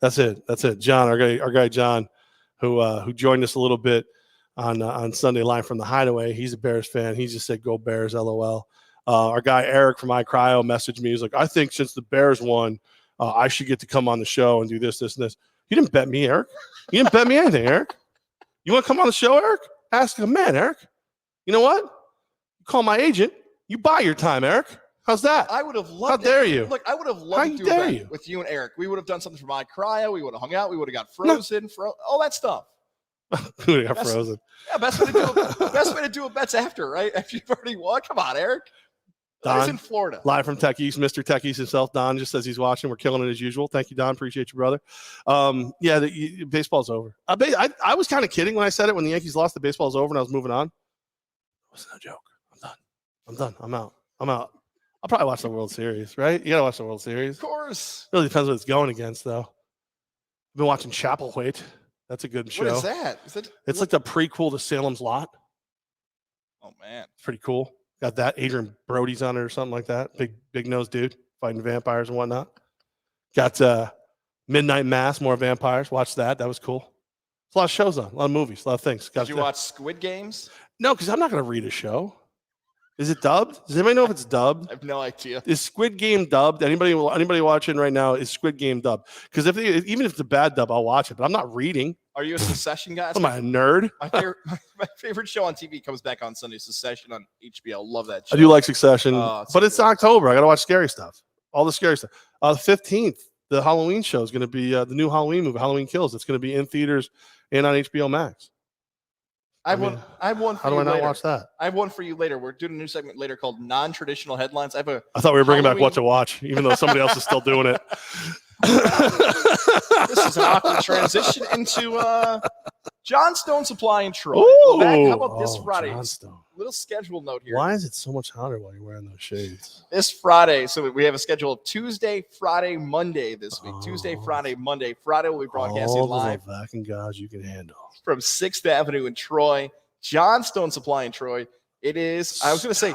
That's it. John, our guy John, who joined us a little bit on Sunday Line from the Hideaway. He's a Bears fan. He just said, "Go Bears!" LOL. Our guy Eric from iCryo messaged me. He's like, I think since the Bears won, I should get to come on the show and do this, and this. You didn't bet me, Eric. You didn't bet me anything, Eric. You want to come on the show, Eric? Ask him, man, Eric. You know what? You call my agent. You buy your time, Eric. How's that? I would have loved How dare you? Look, I would have loved to do that with you and Eric. We would have done something for my cryo. We would have hung out. We would have got frozen, all that stuff. We got frozen. Yeah, best way to do a bet's after, right? After you've already won. Come on, Eric. Don's in Florida. Live from Tech East, Mr. Tech East himself. Don just says he's watching. We're killing it as usual. Thank you, Don. Appreciate you, brother. Baseball's over. I was kind of kidding when I said it when the Yankees lost. The baseball's over and I was moving on. It wasn't a joke. I'm done. I'm out. I'll probably watch the World Series, right? You got to watch the World Series. Of course. Really depends what it's going against, though. I've been watching Chapelwaite. That's a good show. What is that? It's like the prequel to Salem's Lot. Oh, man. It's pretty cool. Got that. Adrian Brody's on it or something like that. Big nose dude fighting vampires and whatnot. Got Midnight Mass, more vampires. Watch that. That was cool. There's a lot of shows on, a lot of movies, a lot of things. Did you watch Squid Games? No, because I'm not going to read a show. Is it dubbed? Does anybody know if it's dubbed? I have no idea. Is Squid Game dubbed? Anybody watching right now, is Squid Game dubbed? Because even if it's a bad dub, I'll watch it, but I'm not reading. Are you a Secession guy? Am I a nerd? My favorite show on TV comes back on Sunday, Secession on HBO. Love that show. I do like Succession, but it's October. I got to watch scary stuff. All the scary stuff. The 15th, the Halloween show is going to be the new Halloween movie, Halloween Kills. It's going to be in theaters and on HBO Max. I have one. How do I not watch that? I have one for you later. We're doing a new segment later called Non-Traditional Headlines. I thought we were bringing back What to Watch, even though somebody else is still doing it. This is an awkward transition into Johnstone Supply in Troy. How about this Friday? Johnstone. Little schedule note here. Why is it so much hotter while you're wearing those shades? This Friday, so we have a schedule of Tuesday, Friday, Monday this week. Tuesday, Friday, Monday. Friday will be broadcasting live. Levack and Goz you can handle. From 6th Avenue in Troy. Johnstone Supply in Troy. It is, I was going to say,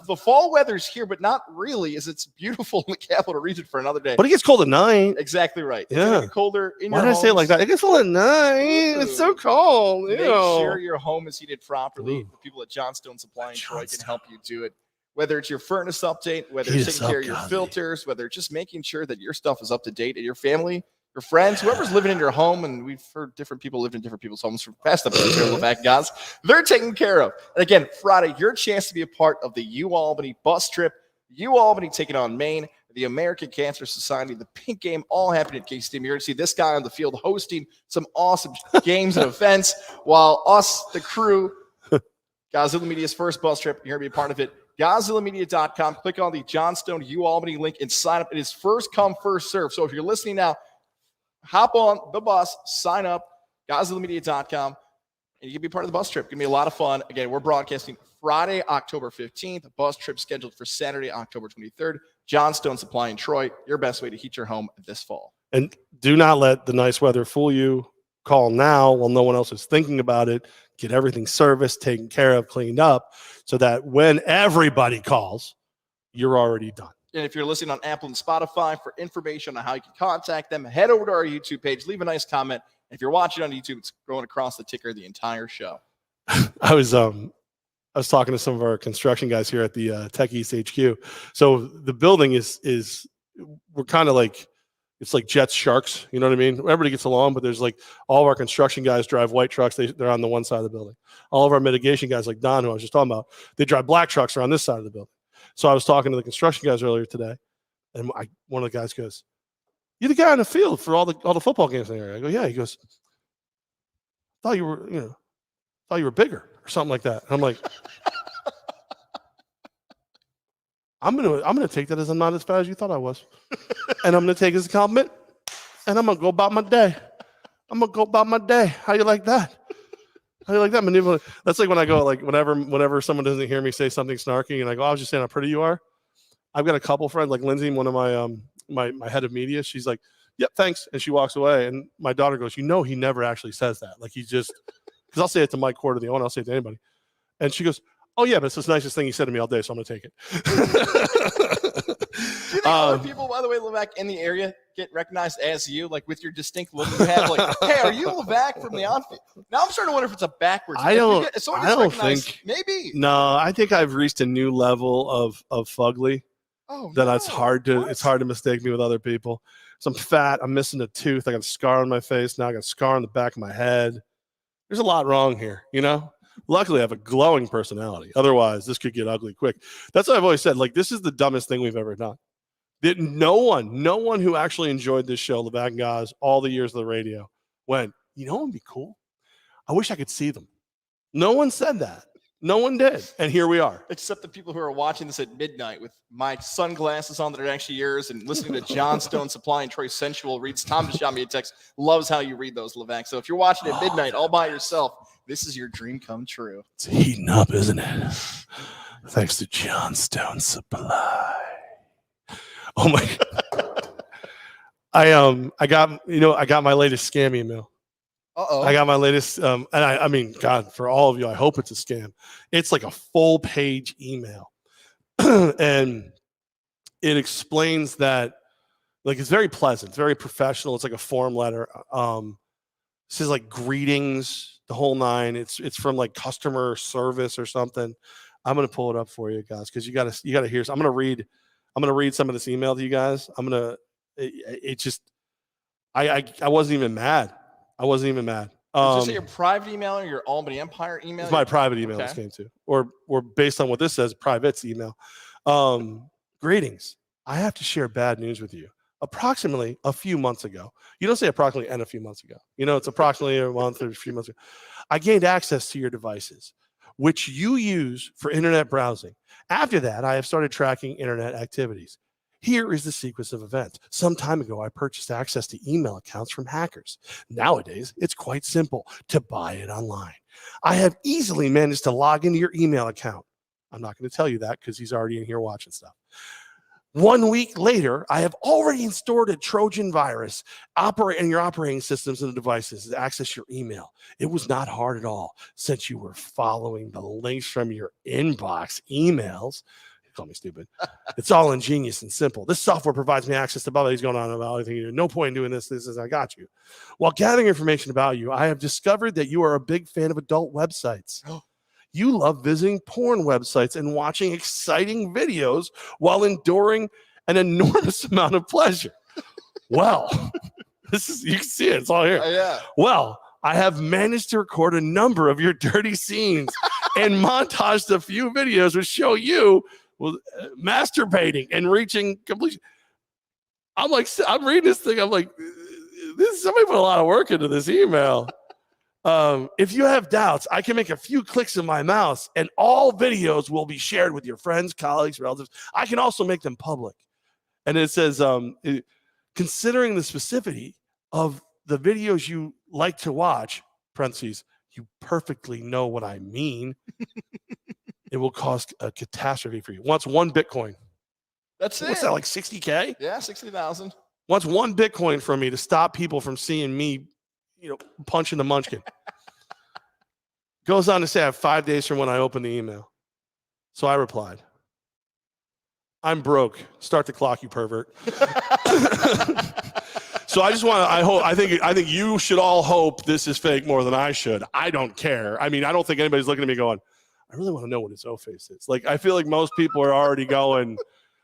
the fall weather's here, but not really, as it's beautiful in the capital region for another day. But it gets cold at night. Exactly right. It's yeah. get colder in Why your did I homes. say it like that? It gets cold at night. It's so cold. Make sure your home is heated properly. Ooh. The people at Johnstone Supply in Troy can help you do it. Whether it's your furnace update, whether it's taking care of your filters, whether it's just making sure that your stuff is up to date and your family, your friends, whoever's living in your home, and we've heard different people lived in different people's homes for past episodes here at Levack and Goz, they're taken care of. And again, Friday, your chance to be a part of the UAlbany bus trip. UAlbany taking on Maine, the American Cancer Society, the Pink Game, all happening at K-Stadium. You're going to see this guy on the field hosting some awesome games and events, while us, the crew, Gozilla Media's first bus trip, you're going to be a part of it. GozillaMedia.com. Click on the Johnstone UAlbany link and sign up. It is first come, first serve. So if you're listening now, hop on the bus, sign up, GozillaMedia.com, and you can be part of the bus trip. It's going to be a lot of fun. Again, we're broadcasting Friday, October 15th. A bus trip scheduled for Saturday, October 23rd. Johnstone Supply in Troy, your best way to heat your home this fall. And do not let the nice weather fool you. Call now while no one else is thinking about it. Get everything serviced, taken care of, cleaned up, so that when everybody calls, you're already done. And if you're listening on Apple and Spotify, for information on how you can contact them, head over to our YouTube page, leave a nice comment. And if you're watching on YouTube, it's going across the ticker the entire show. I was talking to some of our construction guys here at the Tech East HQ. So the building is we're kind of like, it's like Jets, Sharks. You know what I mean? Everybody gets along, but there's like all of our construction guys drive white trucks. They're on the one side of the building. All of our mitigation guys, like Don, who I was just talking about, they drive black trucks. Are on this side of the building. So I was talking to the construction guys earlier today, and one of the guys goes, "You're the guy in the field for all the football games in the area." I go, "Yeah." He goes, "Thought you were bigger or something like that." And I'm like, I'm gonna take that as I'm not as fat as you thought I was, and I'm gonna take it as a compliment, and I'm gonna go about my day. How you like that? How do you like that? That's like when I go, like whenever someone doesn't hear me say something snarky, and I go, "I was just saying how pretty you are." I've got a couple friends, like Lindsay, one of my my head of media. She's like, "Yep, thanks," and she walks away. And my daughter goes, "He never actually says that. Like he just," because I'll say it to Mike Corder, the owner. I'll say it to anybody, and she goes, "Oh yeah, but it's the nicest thing he said to me all day, so I'm gonna take it." any other people, by the way, Levack, in the area get recognized as you, like with your distinct look you have? Like, hey, are you Levack from the outfit? Now I'm starting to wonder if it's a backwards. I don't think. Maybe. No, I think I've reached a new level of fugly. Oh, that no. it's hard to mistake me with other people. So I'm fat. I'm missing a tooth. I got a scar on my face. Now I got a scar on the back of my head. There's a lot wrong here, you know? Luckily, I have a glowing personality. Otherwise, this could get ugly quick. That's what I've always said. Like, this is the dumbest thing we've ever done. No one who actually enjoyed this show, Levack and Goz, all the years of the radio, went, you know what would be cool? I wish I could see them. No one said that. No one did. And here we are. Except the people who are watching this at midnight with my sunglasses on that are actually yours and listening to Johnstone supplying Troy Sensual reads. Tom just shot me a text. Loves how you read those, Levack. So if you're watching at midnight all by yourself, this is your dream come true. It's heating up, isn't it? Thanks to Johnstone Supply. Oh my God. I got my latest scam email. Uh-oh. I got my latest, and I mean, God, for all of you, I hope it's a scam. It's like a full page email. And it explains that, like, it's very pleasant, it's very professional. It's like a form letter. It says like greetings, the whole nine. It's from like customer service or something. I'm going to pull it up for you guys, because you got to hear. So I'm going to read some of this email to you guys. I wasn't even mad. Is this your private email or your Albany Empire email? It's my private email this came to. Or based on what this says, private's email. Greetings. I have to share bad news with you. Approximately a few months ago. You don't say approximately and a few months ago. You know, it's approximately a month or a few months ago. I gained access to your devices, which you use for internet browsing. After that, I have started tracking internet activities. Here is the sequence of events. Some time ago, I purchased access to email accounts from hackers. Nowadays, it's quite simple to buy it online. I have easily managed to log into your email account. I'm not going to tell you that because he's already in here watching stuff. 1 week later, I have already installed a Trojan virus in your operating systems and devices to access your email. It was not hard at all since you were following the links from your inbox emails. Call me stupid. It's all ingenious and simple. This software provides me access to everything's going on about everything. No point in doing this. This is, I got you. While gathering information about you, I have discovered that you are a big fan of adult websites. You love visiting porn websites and watching exciting videos while enduring an enormous amount of pleasure. Well, you can see it. It's all here. Yeah. Well, I have managed to record a number of your dirty scenes and montaged a few videos which show you masturbating and reaching completion. I'm reading this thing. I'm like, somebody put a lot of work into this email. If you have doubts, I can make a few clicks of my mouse and all videos will be shared with your friends, colleagues, relatives. I can also make them public. And it says, considering the specificity of the videos you like to watch, parentheses, you perfectly know what I mean. It will cause a catastrophe for you. Wants 1 Bitcoin. That's it. What's that, like 60K? Yeah, 60,000. Wants 1 Bitcoin from me to stop people from seeing me, punching the munchkin. Goes on to say I have 5 days from when I open the email. So I replied, I'm broke. Start the clock, you pervert. So I think you should all hope this is fake more than I should. I don't care. I mean, I don't think anybody's looking at me going, I really want to know what his O-face is. Like, I feel like most people are already going,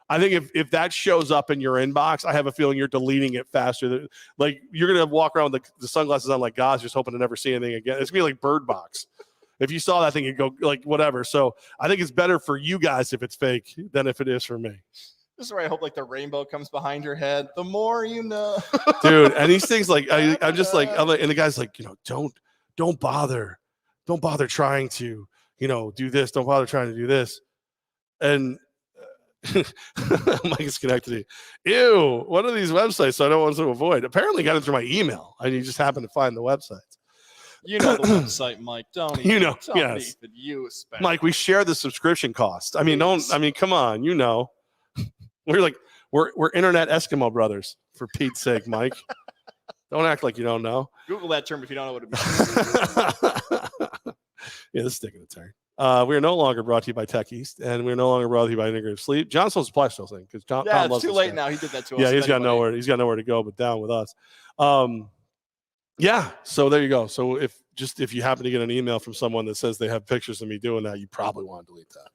I think if that shows up in your inbox, I have a feeling you're deleting it faster. Like, you're going to walk around with the sunglasses on like Goz, just hoping to never see anything again. It's going to be like Bird Box. If you saw that thing, you'd go like, whatever. So I think it's better for you guys if it's fake than if it is for me. This is where I hope like the rainbow comes behind your head. The more you know. Dude, and these things, like, I'm just like, and the guy's like, don't bother trying to, do this. Don't bother trying to do this. And Mike is connected to, ew, what are these websites I don't want to avoid? Apparently got it through my email. I just happened to find the websites. You know the website, Mike. Don't even, yes. Even you spend. Mike, we share the subscription cost. I mean, come on, we're internet Eskimo brothers, for Pete's sake, Mike. Don't act like you don't know. Google that term if you don't know what it means. Yeah, this is taking a turn. We are no longer brought to you by Tech East, and we're no longer brought to you by Integrative Sleep. Johnstone's supply still thing because Tom Yeah, loves it's too this late guy. now. He did that to us. Yeah, he's got nowhere to go but down with us. Yeah, so there you go. So if you happen to get an email from someone that says they have pictures of me doing that, you probably want to delete that.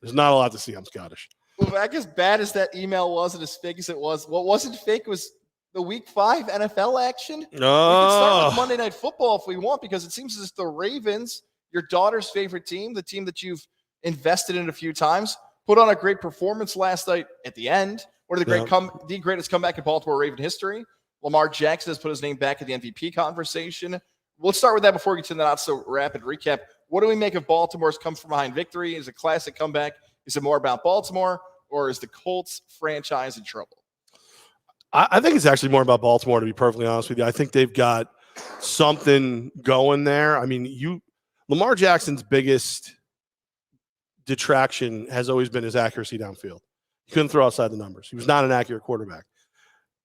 There's not a lot to see. I'm Scottish. Well, back as bad as that email was and as fake as it was, what wasn't fake was the Week 5 NFL action. We can start with Monday Night Football if we want, because it seems as if the Ravens, your daughter's favorite team, the team that you've invested in a few times, put on a great performance last night at the end. One of the greatest comeback in Baltimore Raven history. Lamar Jackson has put his name back in the MVP conversation. We'll start with that before we get to the not-so-rapid recap. What do we make of Baltimore's come-from-behind victory? Is it a classic comeback? Is it more about Baltimore, or is the Colts franchise in trouble? I think it's actually more about Baltimore, to be perfectly honest with you. I think they've got something going there. I mean, Lamar Jackson's biggest detraction has always been his accuracy downfield. He couldn't throw outside the numbers. He was not an accurate quarterback.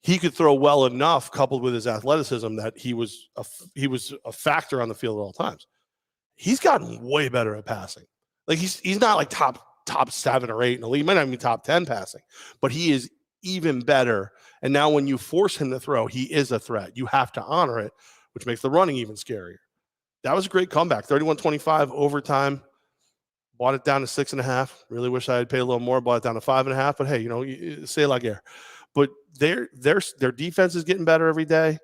He could throw well enough, coupled with his athleticism, that he was a factor on the field at all times. He's gotten way better at passing. Like he's not like top 7 or 8 in the league. He might not even be top 10 passing, but he is even better. And now when you force him to throw, he is a threat. You have to honor it, which makes the running even scarier. That was a great comeback. 31-25 overtime. Bought it down to 6.5. Really wish I had paid a little more. Bought it down to 5.5. But hey, say like air. But their defense is getting better every day.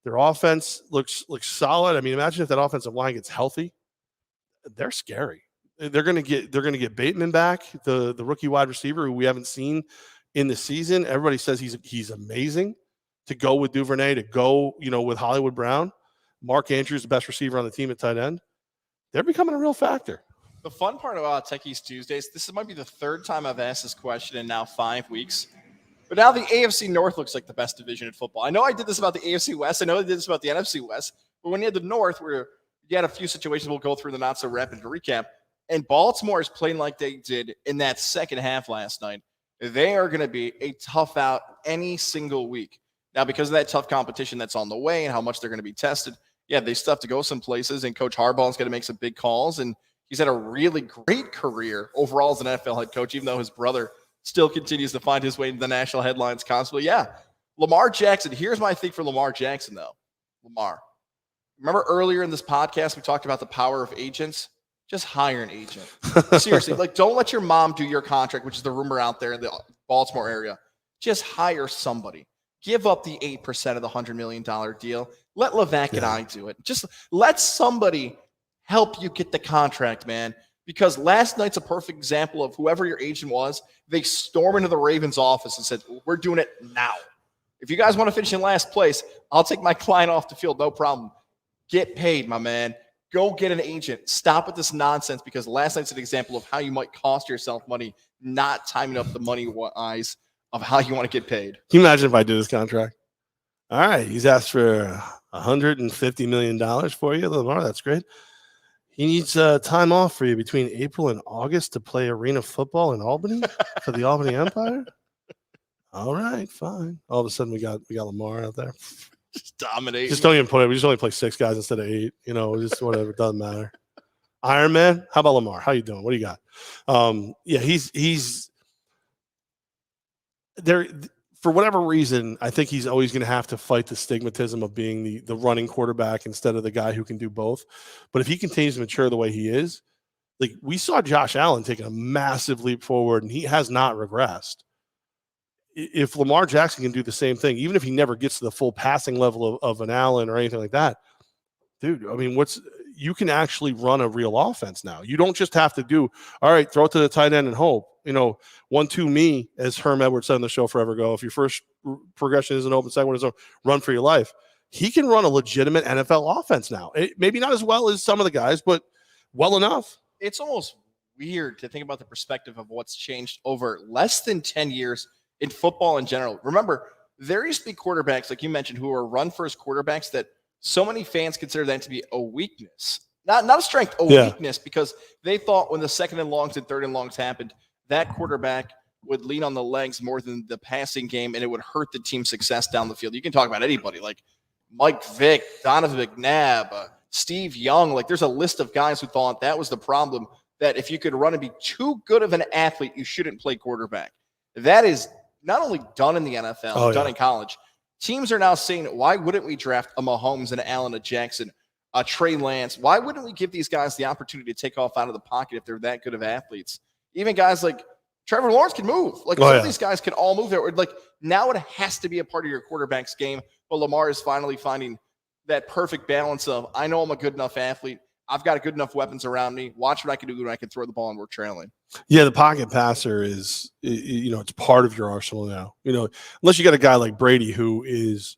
Their offense looks solid. I mean, imagine if that offensive line gets healthy. They're scary. They're gonna get Bateman back, the rookie wide receiver who we haven't seen in the season. Everybody says he's amazing. To go with Duvernay, to go with Hollywood Brown, Mark Andrews, the best receiver on the team at tight end. They're becoming a real factor. The fun part about Tech East Tuesdays, this might be the third time I've asked this question in now 5 weeks. But now the AFC North looks like the best division in football. I know I did this about the AFC West. I know I did this about the NFC West. But when you had the North, where you had a few situations we'll go through the not-so-rapid recap, and Baltimore is playing like they did in that second half last night, they are going to be a tough out any single week. Now, because of that tough competition that's on the way and how much they're going to be tested, yeah, they still have to go some places, and Coach Harbaugh's going to make some big calls, and he's had a really great career overall as an NFL head coach, even though his brother still continues to find his way into the national headlines constantly. Yeah, Lamar Jackson. Here's my thing for Lamar Jackson, though. Lamar, remember earlier in this podcast we talked about the power of agents? Just hire an agent. Seriously, don't let your mom do your contract, which is the rumor out there in the Baltimore area. Just hire somebody. Give up the 8% of the $100 million deal. Let Levack and I do it. Just let somebody help you get the contract, man. Because last night's a perfect example of whoever your agent was. They stormed into the Ravens office and said, we're doing it now. If you guys want to finish in last place, I'll take my client off the field. No problem. Get paid, my man. Go get an agent. Stop with this nonsense, because last night's an example of how you might cost yourself money, not timing up the money wise of how you want to get paid. Can you imagine if I do this contract? All right. He's asked for $150 million for you, Lamar. That's great. He needs time off for you between April and August to play arena football in Albany for the Albany Empire. All right, fine. All of a sudden, we got Lamar out there. Just dominating. Just don't even put it. We just only play 6 guys instead of 8. Just whatever. It doesn't matter. Iron Man. How about Lamar? How you doing? What do you got? Yeah, he's there. For whatever reason, I think he's always going to have to fight the stigmatism of being the running quarterback instead of the guy who can do both. But if he continues to mature the way he is, like we saw Josh Allen taking a massive leap forward, and he has not regressed. If Lamar Jackson can do the same thing, even if he never gets to the full passing level of an Allen or anything like that, dude, I mean, you can actually run a real offense now. You don't just have to do, all right, throw it to the tight end and hope. 1-2 me, as Herm Edwards said on the show forever ago. If your first progression is an open, second one is a run for your life. He can run a legitimate NFL offense now. Maybe not as well as some of the guys, but well enough. It's almost weird to think about the perspective of what's changed over less than 10 years in football in general. Remember, there used to be quarterbacks, like you mentioned, who are run-first quarterbacks that so many fans consider that to be a weakness. Not a strength, weakness, because they thought when the second and longs and third and longs happened, that quarterback would lean on the legs more than the passing game, and it would hurt the team's success down the field. You can talk about anybody like Mike Vick, Donovan McNabb, Steve Young. Like, there's a list of guys who thought that was the problem, that if you could run and be too good of an athlete, you shouldn't play quarterback. That is not only done in the NFL, done in college. Teams are now saying, why wouldn't we draft a Mahomes, an Allen, a Jackson, a Trey Lance? Why wouldn't we give these guys the opportunity to take off out of the pocket if they're that good of athletes? Even guys like Trevor Lawrence can move. Like, some of these guys can all move there. Like, now it has to be a part of your quarterback's game. But Lamar is finally finding that perfect balance of, I know I'm a good enough athlete. I've got good enough weapons around me. Watch what I can do when I can throw the ball and we're trailing. Yeah, the pocket passer is, it's part of your arsenal now. Unless you got a guy like Brady who is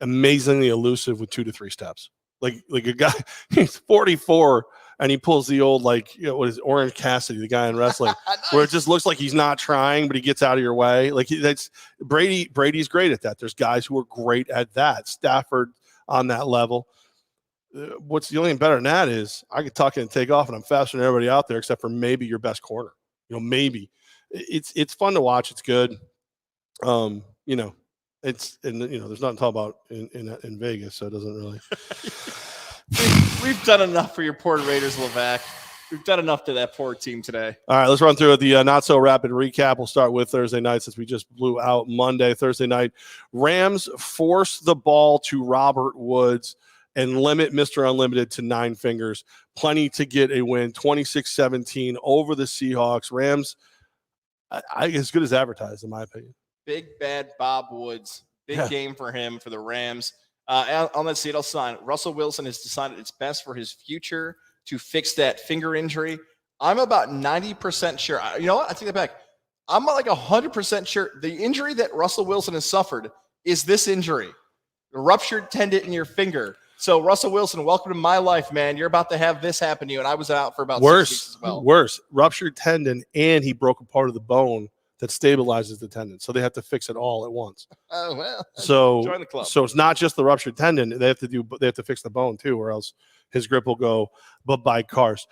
amazingly elusive with 2 to 3 steps. Like a guy, he's 44 and he pulls the old, what is Orange Cassidy, the guy in wrestling, nice. Where it just looks like he's not trying, but he gets out of your way. Like, that's Brady's great at that. There's guys who are great at that. Stafford on that level. What's the only thing better than that is I can tuck in and take off, and I'm faster than everybody out there except for maybe your best corner. Maybe it's fun to watch. It's good. There's nothing to talk about in Vegas, so it doesn't really. We've done enough for your Port Raiders, Levack. We've done enough to that poor team today. All right, let's run through the not so rapid recap. We'll start with Thursday night since we just blew out Monday. Thursday night, Rams force the ball to Robert Woods and limit Mr. Unlimited to 9 fingers. Plenty to get a win, 26-17 over the Seahawks. Rams, as good as advertised, in my opinion. Big bad Bob Woods. Big game for him, for the Rams. On that Seattle sign, Russell Wilson has decided it's best for his future to fix that finger injury. I'm about 90% sure. You know what? I take that back. I'm like 100% sure the injury that Russell Wilson has suffered is this injury, the ruptured tendon in your finger. So, Russell Wilson, welcome to my life, man. You're about to have this happen to you, and I was out for about 6 weeks as well. Worse. Ruptured tendon, and he broke a part of the bone that stabilizes the tendon. So they have to fix it all at once. Oh, well. So join the club. So it's not just the ruptured tendon. They have to fix the bone too, or else his grip will go bye cars.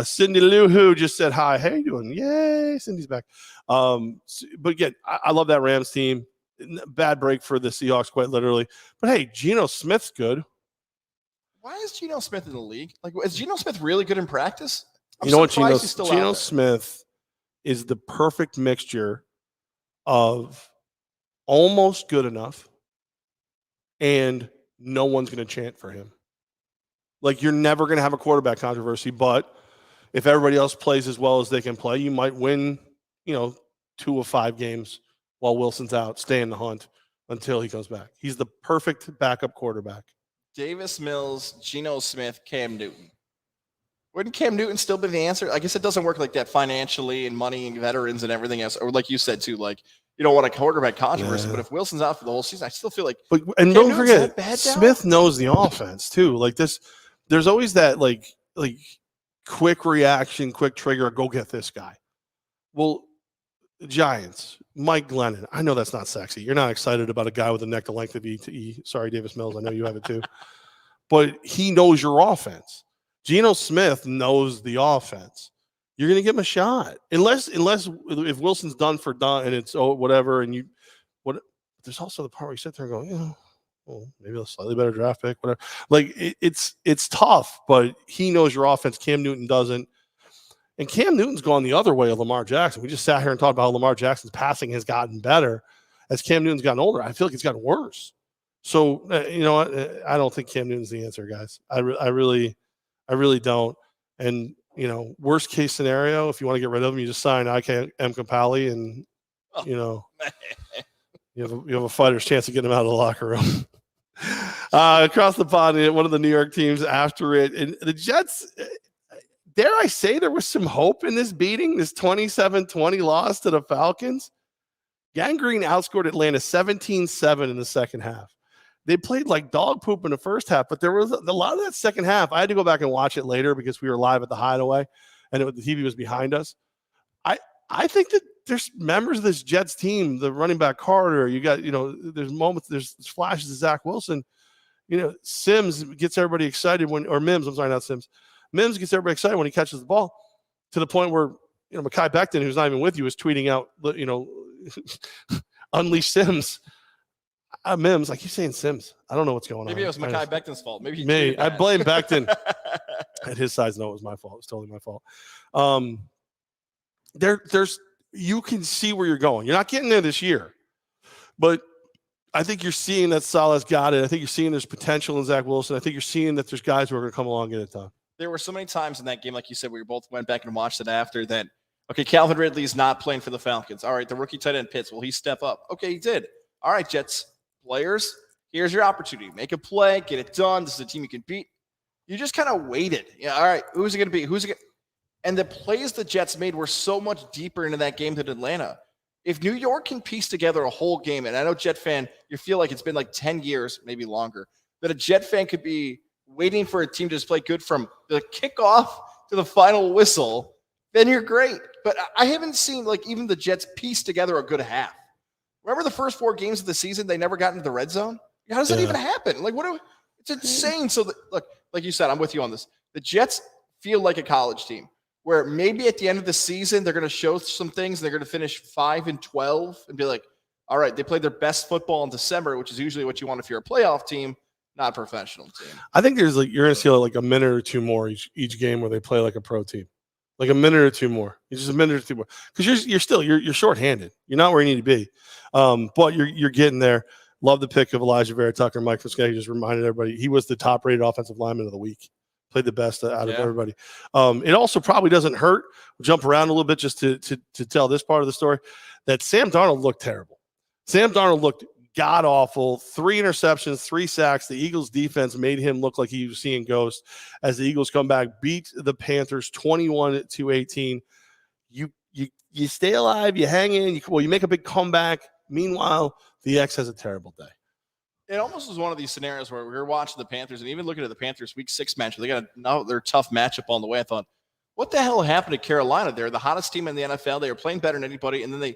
Cindy Lou who just said hi. How you doing? Yay, Cindy's back. But again, I love that Rams team. Bad break for the Seahawks, quite literally. But hey, Geno Smith's good. Why is Geno Smith in the league? Like, is Geno Smith really good in practice? You know what, Geno Smith is the perfect mixture of almost good enough and no one's going to chant for him. Like, you're never going to have a quarterback controversy, but if everybody else plays as well as they can play, you might win, 2 of 5 games while Wilson's out, stay in the hunt until he comes back. He's the perfect backup quarterback. Davis Mills, Geno Smith, Cam Newton. Wouldn't Cam Newton still be the answer? I guess it doesn't work like that financially and money and veterans and everything else. Or like you said, too, like, you don't want a quarterback controversy. Yeah. But if Wilson's out for the whole season, I still feel like – and don't forget, Smith knows the offense, too. Like, there's always that, like quick reaction, quick trigger, go get this guy. Well, the Giants, Mike Glennon. I know that's not sexy. You're not excited about a guy with a neck the length of E. Sorry, Davis Mills. I know you have it, too. But he knows your offense. Geno Smith knows the offense. You're going to give him a shot, unless if Wilson's done for done and it's whatever. And there's also the part where you sit there and go, well, maybe a slightly better draft pick, whatever. Like, it's tough, but he knows your offense. Cam Newton doesn't, and Cam Newton's gone the other way of Lamar Jackson. We just sat here and talked about how Lamar Jackson's passing has gotten better as Cam Newton's gotten older. I feel like it's gotten worse. So I don't think Cam Newton's the answer, guys. I really don't. And, worst case scenario, if you want to get rid of him, you just sign IK M. Kapali and, you have a fighter's chance of getting him out of the locker room. Across the pond, one of the New York teams after it. And the Jets, dare I say there was some hope in this beating, this 27-20 loss to the Falcons. Gangrene outscored Atlanta 17-7 in the second half. They played like dog poop in the first half, but there was a lot of that second half. I had to go back and watch it later because we were live at the Hideaway, and the TV was behind us. I think that there's members of this Jets team, the running back Carter. You got, there's moments, there's flashes of Zach Wilson. Sims gets everybody excited Mims. I'm sorry, not Sims. Mims gets everybody excited when he catches the ball, to the point where Mekhi Becton, who's not even with you, is tweeting out, unleash Sims. Mims. I keep saying Sims. I don't know what's going on. Maybe it was Mekhi Becton's fault. Maybe I blame Becton. At his size, no, it was my fault. It was totally my fault. There's you can see where you're going. You're not getting there this year, but I think you're seeing that Saleh's got it. I think you're seeing there's potential in Zach Wilson. I think you're seeing that there's guys who are going to come along and get it done. There were so many times in that game, like you said, where we both went back and watched it after that. Okay, Calvin Ridley's not playing for the Falcons. All right, the rookie tight end Pitts, will he step up? Okay, he did. All right, Jets players, here's your opportunity. Make a play, get it done. This is a team you can beat. You just kind of waited. Yeah, all right, who's it going to be? Who's it going to? And the plays the Jets made were so much deeper into that game than Atlanta. If New York can piece together a whole game, and I know Jet fan, you feel like it's been like 10 years, maybe longer, that a Jet fan could be waiting for a team to just play good from the kickoff to the final whistle, then you're great. But I haven't seen like even the Jets piece together a good half. Remember the first 4 games of the season, they never got into the red zone? How does that even happen? Like, it's insane. So, look, like you said, I'm with you on this. The Jets feel like a college team where maybe at the end of the season, they're going to show some things. They're going to finish 5-12 and be like, all right, they played their best football in December, which is usually what you want if you're a playoff team, not a professional team. I think there's like, you're going to see like a minute or two more each game where they play like a pro team. Like a minute or two more. It's just a minute or two more. Because you're shorthanded. You're not where you need to be. But you're getting there. Love the pick of Elijah Vera Tucker. Mike Fiscaglia just reminded everybody he was the top rated offensive lineman of the week. Played the best out of everybody. It also probably doesn't hurt. We'll jump around a little bit just to tell this part of the story that Sam Darnold looked terrible. Sam Darnold looked god awful. 3 interceptions, 3 sacks. The Eagles defense made him look like he was seeing ghosts as the Eagles come back, beat the Panthers 21-18. You stay alive, you hang in, you make a big comeback. Meanwhile, the X has a terrible day. It almost was one of these scenarios where we were watching the Panthers and even looking at the Panthers week 6 match. They got another tough matchup on the way. I thought, what the hell happened to Carolina? They're the hottest team in the NFL. They were playing better than anybody. And then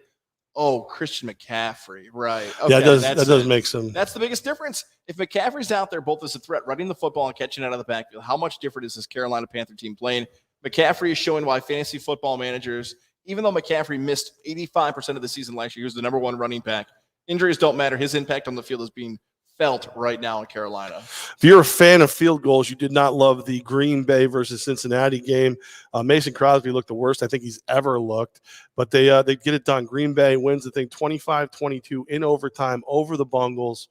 Christian McCaffrey. Right. Okay, that does make some. That's the biggest difference. If McCaffrey's out there both as a threat, running the football and catching it out of the backfield, how much different is this Carolina Panther team playing? McCaffrey is showing why fantasy football managers, even though McCaffrey missed 85% of the season last year, he was the number 1 running back. Injuries don't matter. His impact on the field is being felt right now in Carolina. If you're a fan of field goals, you did not love the Green Bay versus Cincinnati game. Mason Crosby looked the worst I think he's ever looked, but they get it done. Green Bay wins the thing 25-22 in overtime over the Bungles.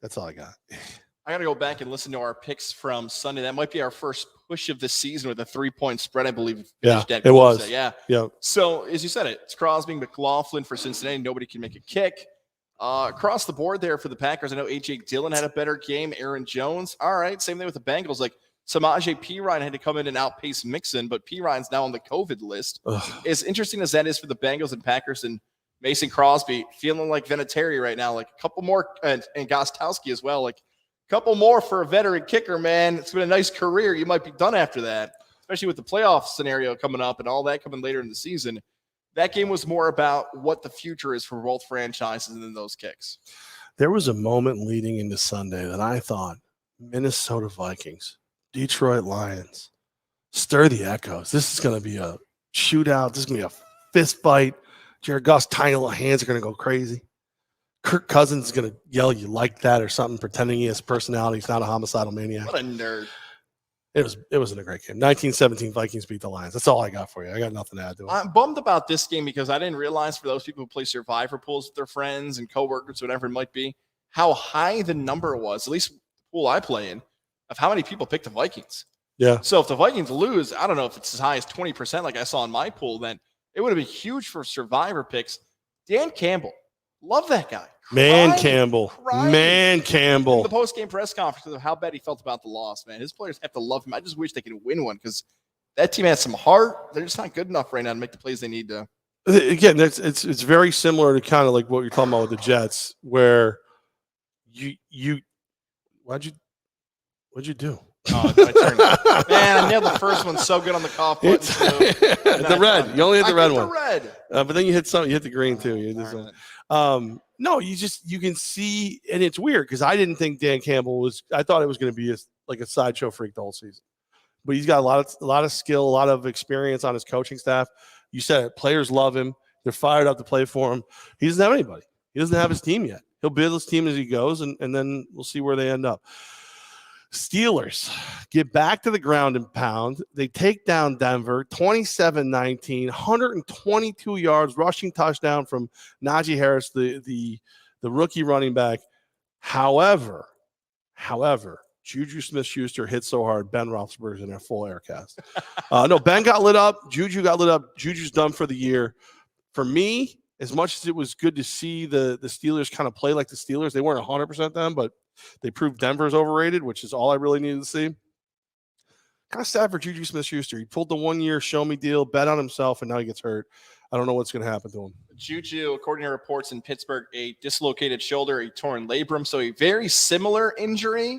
That's all I got. I got to go back and listen to our picks from Sunday. That might be our first push of the season with a 3-point spread, I believe. Yeah, it was. Yeah. So, as you said, it's Crosby, McLaughlin for Cincinnati. Nobody can make a kick. Across the board there for the Packers, I know A.J. Dillon had a better game. Aaron Jones. All right, same thing with the Bengals. Like, Samaje Perine had to come in and outpace Mixon, but Perine's now on the COVID list. As interesting as that is for the Bengals and Packers and Mason Crosby, feeling like Vinatieri right now, like a couple more, and Gostowski as well, like a couple more for a veteran kicker, man. It's been a nice career. You might be done after that, especially with the playoff scenario coming up and all that coming later in the season. That game was more about what the future is for both franchises than those kicks. There was a moment leading into Sunday that I thought Minnesota Vikings, Detroit Lions, stir the echoes. This is going to be a shootout. This is going to be a fist fight. Jared Goff's tiny little hands are going to go crazy. Kirk Cousins is going to yell, "You like that?" or something, pretending he has personality. He's not a homicidal maniac. What a nerd. It wasn't a great game. 19-17 Vikings beat the Lions. That's all I got for you. I got nothing to add to it. I'm bummed about this game because I didn't realize for those people who play survivor pools with their friends and coworkers, whatever it might be, how high the number was, at least the pool I play in, of how many people picked the Vikings. Yeah. So if the Vikings lose, I don't know if it's as high as 20% like I saw in my pool, then it would have been huge for survivor picks. Dan Campbell. Love that guy. Man Campbell. In the post-game press conference of how bad he felt about the loss, man. His players have to love him. I just wish they could win one because that team has some heart. They're just not good enough right now to make the plays they need to. Again, it's very similar to kind of like what you're talking about with the Jets, where what'd you do? Oh, my turn. Man, I nailed the first one so good on the cough button. The red. You only hit the red one. The red. But then you hit the green too. No, you can see, and it's weird because I didn't think Dan Campbell I thought it was going to be like a sideshow freak the whole season. But he's got a lot of skill, a lot of experience on his coaching staff. You said it, players love him. They're fired up to play for him. He doesn't have anybody. He doesn't have his team yet. He'll build his team as he goes, and then we'll see where they end up. Steelers get back to the ground and pound. They take down Denver 27-19, 122 yards, rushing touchdown from Najee Harris, the rookie running back. However, Juju Smith-Schuster hit so hard, Ben Roethlisberger's in a full air cast. No, Ben got lit up. Juju got lit up. Juju's done for the year. For me, as much as it was good to see the Steelers kind of play like the Steelers, they weren't 100% them, but they proved Denver's overrated, which is all I really needed to see. Kind of sad for Juju Smith-Schuster. He pulled the 1-year show-me deal, bet on himself, and now he gets hurt. I don't know what's going to happen to him. Juju, according to reports in Pittsburgh, a dislocated shoulder, a torn labrum, so a very similar injury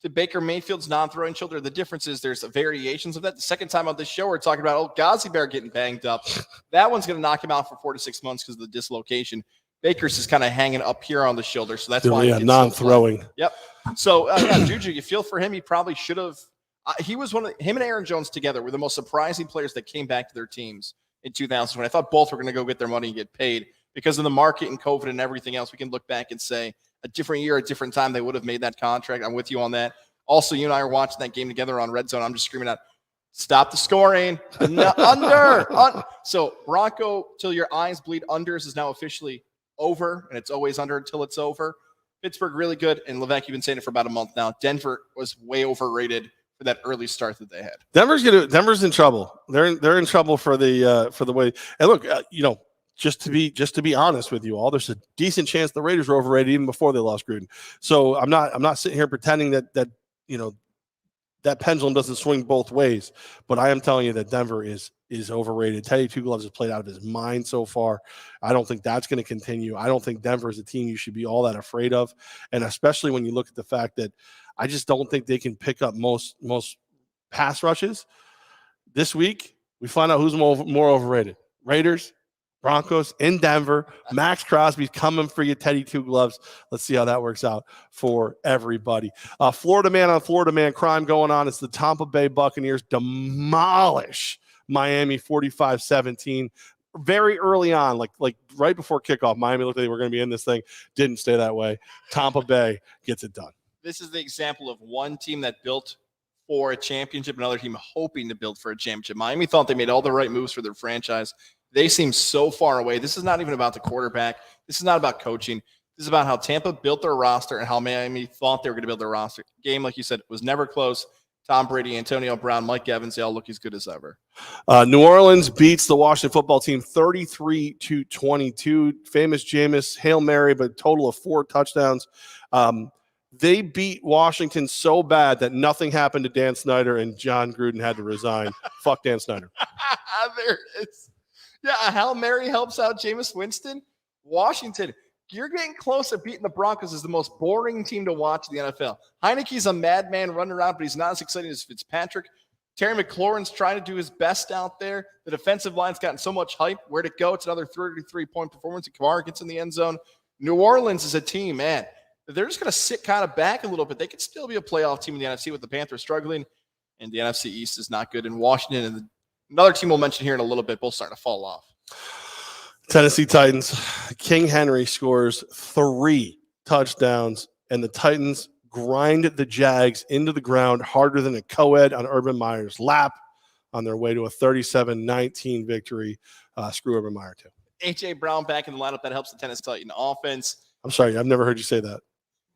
to Baker Mayfield's non-throwing shoulder. The difference is there's variations of that. The second time on this show, we're talking about Gozilla getting banged up. That one's going to knock him out for 4 to 6 months because of the dislocation. Baker's just kind of hanging up here on the shoulder, so that's why. Yeah, non-throwing. Yep. So, Juju, you feel for him. He probably should have. He was him and Aaron Jones together were the most surprising players that came back to their teams in 2020. I thought both were going to go get their money and get paid because of the market and COVID and everything else. We can look back and say a different year, a different time, they would have made that contract. I'm with you on that. Also, you and I are watching that game together on Red Zone. I'm just screaming out, stop the scoring. Under. So Bronco, till your eyes bleed, unders is now officially over, and it's always under until it's over. Pittsburgh really good, and Levack, you've been saying it for about a month now. Denver was way overrated for that early start that they had. Denver's in trouble. They're in trouble for the way. And look, just to be honest with you all, there's a decent chance the Raiders were overrated even before they lost Gruden. So I'm not sitting here pretending that that pendulum doesn't swing both ways. But I am telling you that Denver is overrated. Teddy Two Gloves has played out of his mind so far. I don't think that's going to continue. I don't think Denver is a team you should be all that afraid of, and especially when you look at the fact that I just don't think they can pick up most pass rushes. This week, we find out who's more overrated. Raiders, Broncos in Denver. Max Crosby's coming for you, Teddy Two Gloves. Let's see how that works out for everybody. Florida man on Florida man crime going on. It's the Tampa Bay Buccaneers demolish Miami 45-17. Very early on, like right before kickoff, Miami looked like they were going to be in this thing. Didn't stay that way. Tampa Bay gets it done. This is the example of one team that built for a championship, another team hoping to build for a championship. Miami thought they made all the right moves for their franchise. They seem so far away. This is not even about the quarterback. This is not about coaching. This is about how Tampa built their roster and how Miami thought they were going to build their roster. Game, like you said, was never close. Tom Brady, Antonio Brown, Mike Evans, they all look as good as ever. New Orleans beats the Washington football team 33-22. Famous Jameis, Hail Mary, but a total of 4 touchdowns. They beat Washington so bad that nothing happened to Dan Snyder and John Gruden had to resign. Fuck Dan Snyder. There it is. Yeah, Hail Mary helps out Jameis Winston. Washington, you're getting close to beating the Broncos as the most boring team to watch in the NFL. Heineke's a madman running around, but he's not as exciting as Fitzpatrick. Terry McLaurin's trying to do his best out there. The defensive line's gotten so much hype. Where'd it go? It's another 33-point performance. And Kamara gets in the end zone. New Orleans is a team, man. They're just going to sit kind of back a little bit. They could still be a playoff team in the NFC with the Panthers struggling, and the NFC East is not good. In Washington and another team we'll mention here in a little bit, both starting to fall off. Tennessee Titans. King Henry scores 3 touchdowns, and the Titans grind the Jags into the ground harder than a co-ed on Urban Meyer's lap on their way to a 37-19 victory. Screw Urban Meyer, too. A.J. Brown back in the lineup. That helps the Tennessee Titan offense. I'm sorry. I've never heard you say that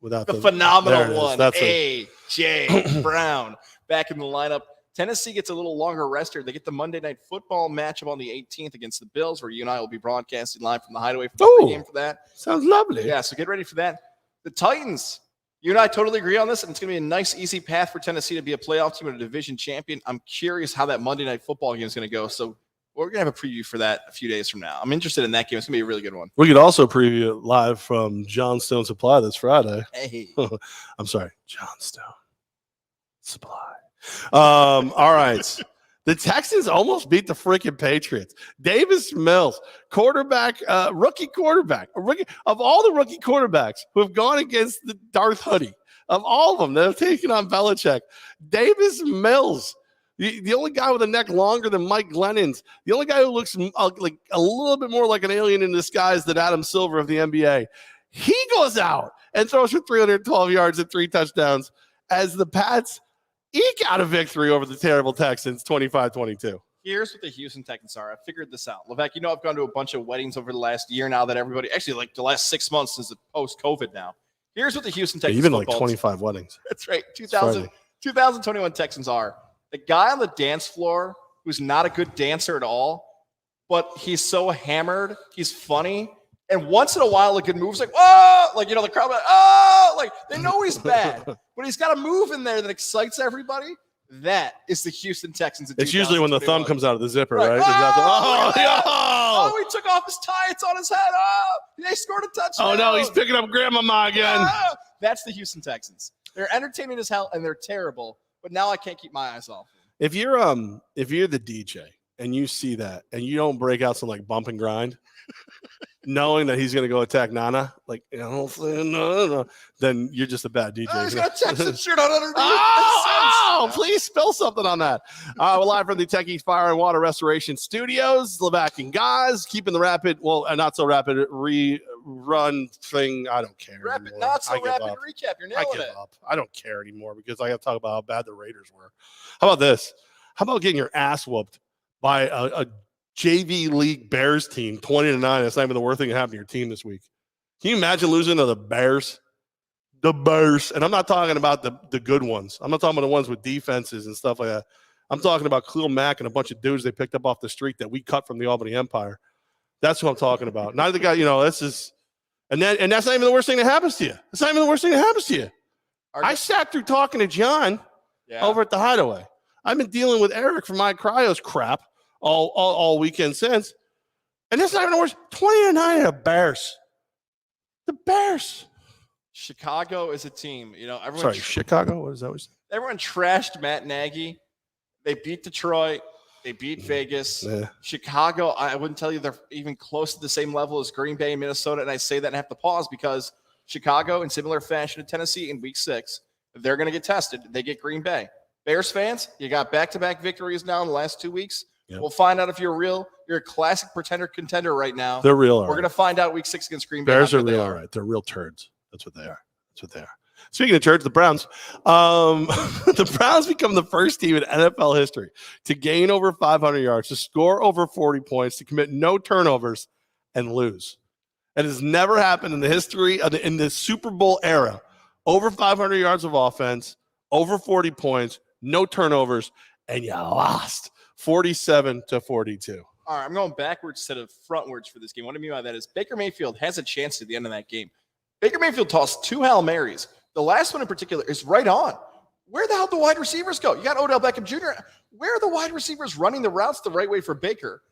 without the phenomenal one. That's A.J. Brown back in the lineup. Tennessee gets a little longer rester. They get the Monday Night Football matchup on the 18th against the Bills, where you and I will be broadcasting live from the Hideaway for the game for that. Sounds lovely. Yeah, so get ready for that. The Titans, you and I totally agree on this, and it's going to be a nice, easy path for Tennessee to be a playoff team and a division champion. I'm curious how that Monday Night Football game is going to go, so we're going to have a preview for that a few days from now. I'm interested in that game. It's going to be a really good one. We could also preview it live from Johnstone Supply this Friday. Hey. I'm sorry, Johnstone Supply. All right. The Texans almost beat the freaking Patriots. Davis Mills, quarterback, rookie quarterback, of all the rookie quarterbacks who have gone against the Darth Hoodie, of all of them that have taken on Belichick, Davis Mills The only guy with a neck longer than Mike Glennon's, the only guy who looks like a little bit more like an alien in disguise than Adam Silver of the NBA, he goes out and throws for 312 yards and 3 touchdowns as the Pats eke out a victory over the terrible Texans, 25-22. Here's what the Houston Texans are. I figured this out. Levack, I've gone to a bunch of weddings over the last year now that everybody, actually like the last 6 months since the post-COVID now. Here's what the Houston Texans You've been like 25 weddings. That's right. 2021 Texans are the guy on the dance floor who's not a good dancer at all, but he's so hammered, he's funny, and once in a while a good move's like, oh, like, the crowd, like, oh, like they know he's bad, but he's got a move in there that excites everybody. That is the Houston Texans. It's usually when the thumb comes out of the zipper, right? Oh, he took off his tie. It's on his head. Oh, they scored a touchdown. Oh, no, he's picking up Grandmama again. Oh, that's the Houston Texans. They're entertaining as hell, and they're terrible, but now I can't keep my eyes off them. If you're the DJ and you see that and you don't break out some like bump and grind, knowing that he's going to go attack Nana, like, no, then you're just a bad DJ. Oh, he's got a Texan shirt on underneath. Please spill something on that. We're live from the Techies Fire and Water Restoration Studios. Levack and Goz, keeping the rapid, not so rapid rerun thing. I don't care. Rapid, not so rapid recap. You're nailing it. I don't care anymore because I got to talk about how bad the Raiders were. How about this? How about getting your ass whooped by a JV League Bears team, 20-9? That's not even the worst thing that happened to your team this week. Can you imagine losing to the Bears? The Bears. And I'm not talking about the good ones. I'm not talking about the ones with defenses and stuff like that. I'm talking about Khalil Mack and a bunch of dudes they picked up off the street that we cut from the Albany Empire. That's what I'm talking about. Not the guy, this is – and that's not even the worst thing that happens to you. That's not even the worst thing that happens to you. I sat through talking to John over at the Hideaway. I've been dealing with Eric from my Cryos crap all weekend since. And that's not even the worst. 20-9 at the Bears. The Bears. Chicago is a team. Chicago? What is that? Everyone trashed Matt Nagy. They beat Detroit. They beat Vegas. Yeah. Chicago, I wouldn't tell you they're even close to the same level as Green Bay and Minnesota. And I say that and have to pause because Chicago, in similar fashion to Tennessee in week 6, they're going to get tested. They get Green Bay. Bears fans, you got back-to-back victories now in the last 2 weeks. Yep. We'll find out if you're a classic contender right now. They're real. We're going to find out week 6 against Green Bay. Bears are real, all right. They're real turds. That's what they are. Speaking of turds, the Browns. The Browns become the first team in NFL history to gain over 500 yards, to score over 40 points, to commit no turnovers, and lose. It has never happened in the history in the Super Bowl era. Over 500 yards of offense, over 40 points, no turnovers, and you lost 47-42. All right, I'm going backwards instead of frontwards for this game. What I mean by that is Baker Mayfield has a chance at the end of that game. Baker Mayfield tossed 2 Hail Marys. The last one in particular is right on. Where the hell do the wide receivers go? You got Odell Beckham Jr. Where are the wide receivers running the routes the right way for Baker?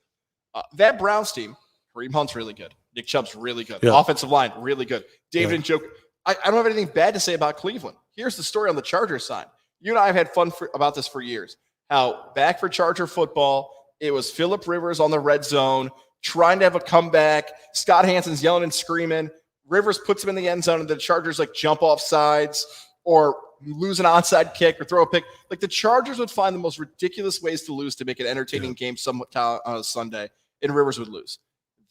That Browns team, Kareem Hunt's really good. Nick Chubb's really good. Yeah. Offensive line, really good. David Njoku. I don't have anything bad to say about Cleveland. Here's the story on the Chargers side. You and I have had fun about this for years. How back for Charger football, it was Phillip Rivers on the red zone, trying to have a comeback. Scott Hansen's yelling and screaming. Rivers puts him in the end zone, and the Chargers jump off sides or lose an onside kick or throw a pick. Like the Chargers would find the most ridiculous ways to lose to make an entertaining game somewhat on a Sunday, and Rivers would lose.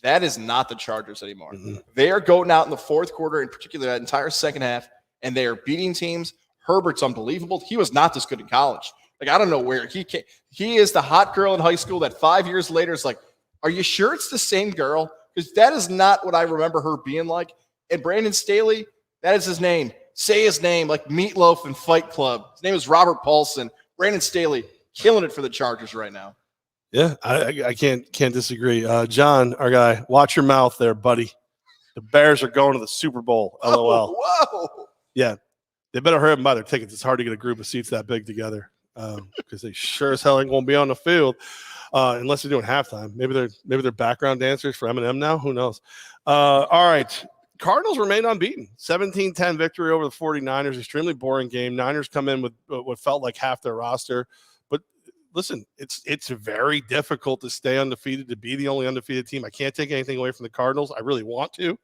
That is not the Chargers anymore. Mm-hmm. They are going out in the fourth quarter, in particular that entire second half, and they are beating teams. Herbert's unbelievable. He was not this good in college. I don't know where he came. He is the hot girl in high school that 5 years later is like, are you sure it's the same girl? Because that is not what I remember her being like. And Brandon Staley, that is his name. Say his name like Meatloaf and Fight Club. His name is Robert Paulson. Brandon Staley killing it for the Chargers right now. Yeah, I can't disagree. John, our guy, watch your mouth there, buddy. The Bears are going to the Super Bowl. LOL. Whoa. Yeah, they better hurry up and buy their tickets. It's hard to get a group of seats that big together because they sure as hell ain't going to be on the field unless they're doing halftime. Maybe they're background dancers for Eminem now. Who knows? All right. Cardinals remain unbeaten. 17-10 victory over the 49ers. Extremely boring game. Niners come in with what felt like half their roster. But listen, it's very difficult to stay undefeated, to be the only undefeated team. I can't take anything away from the Cardinals. I really want to.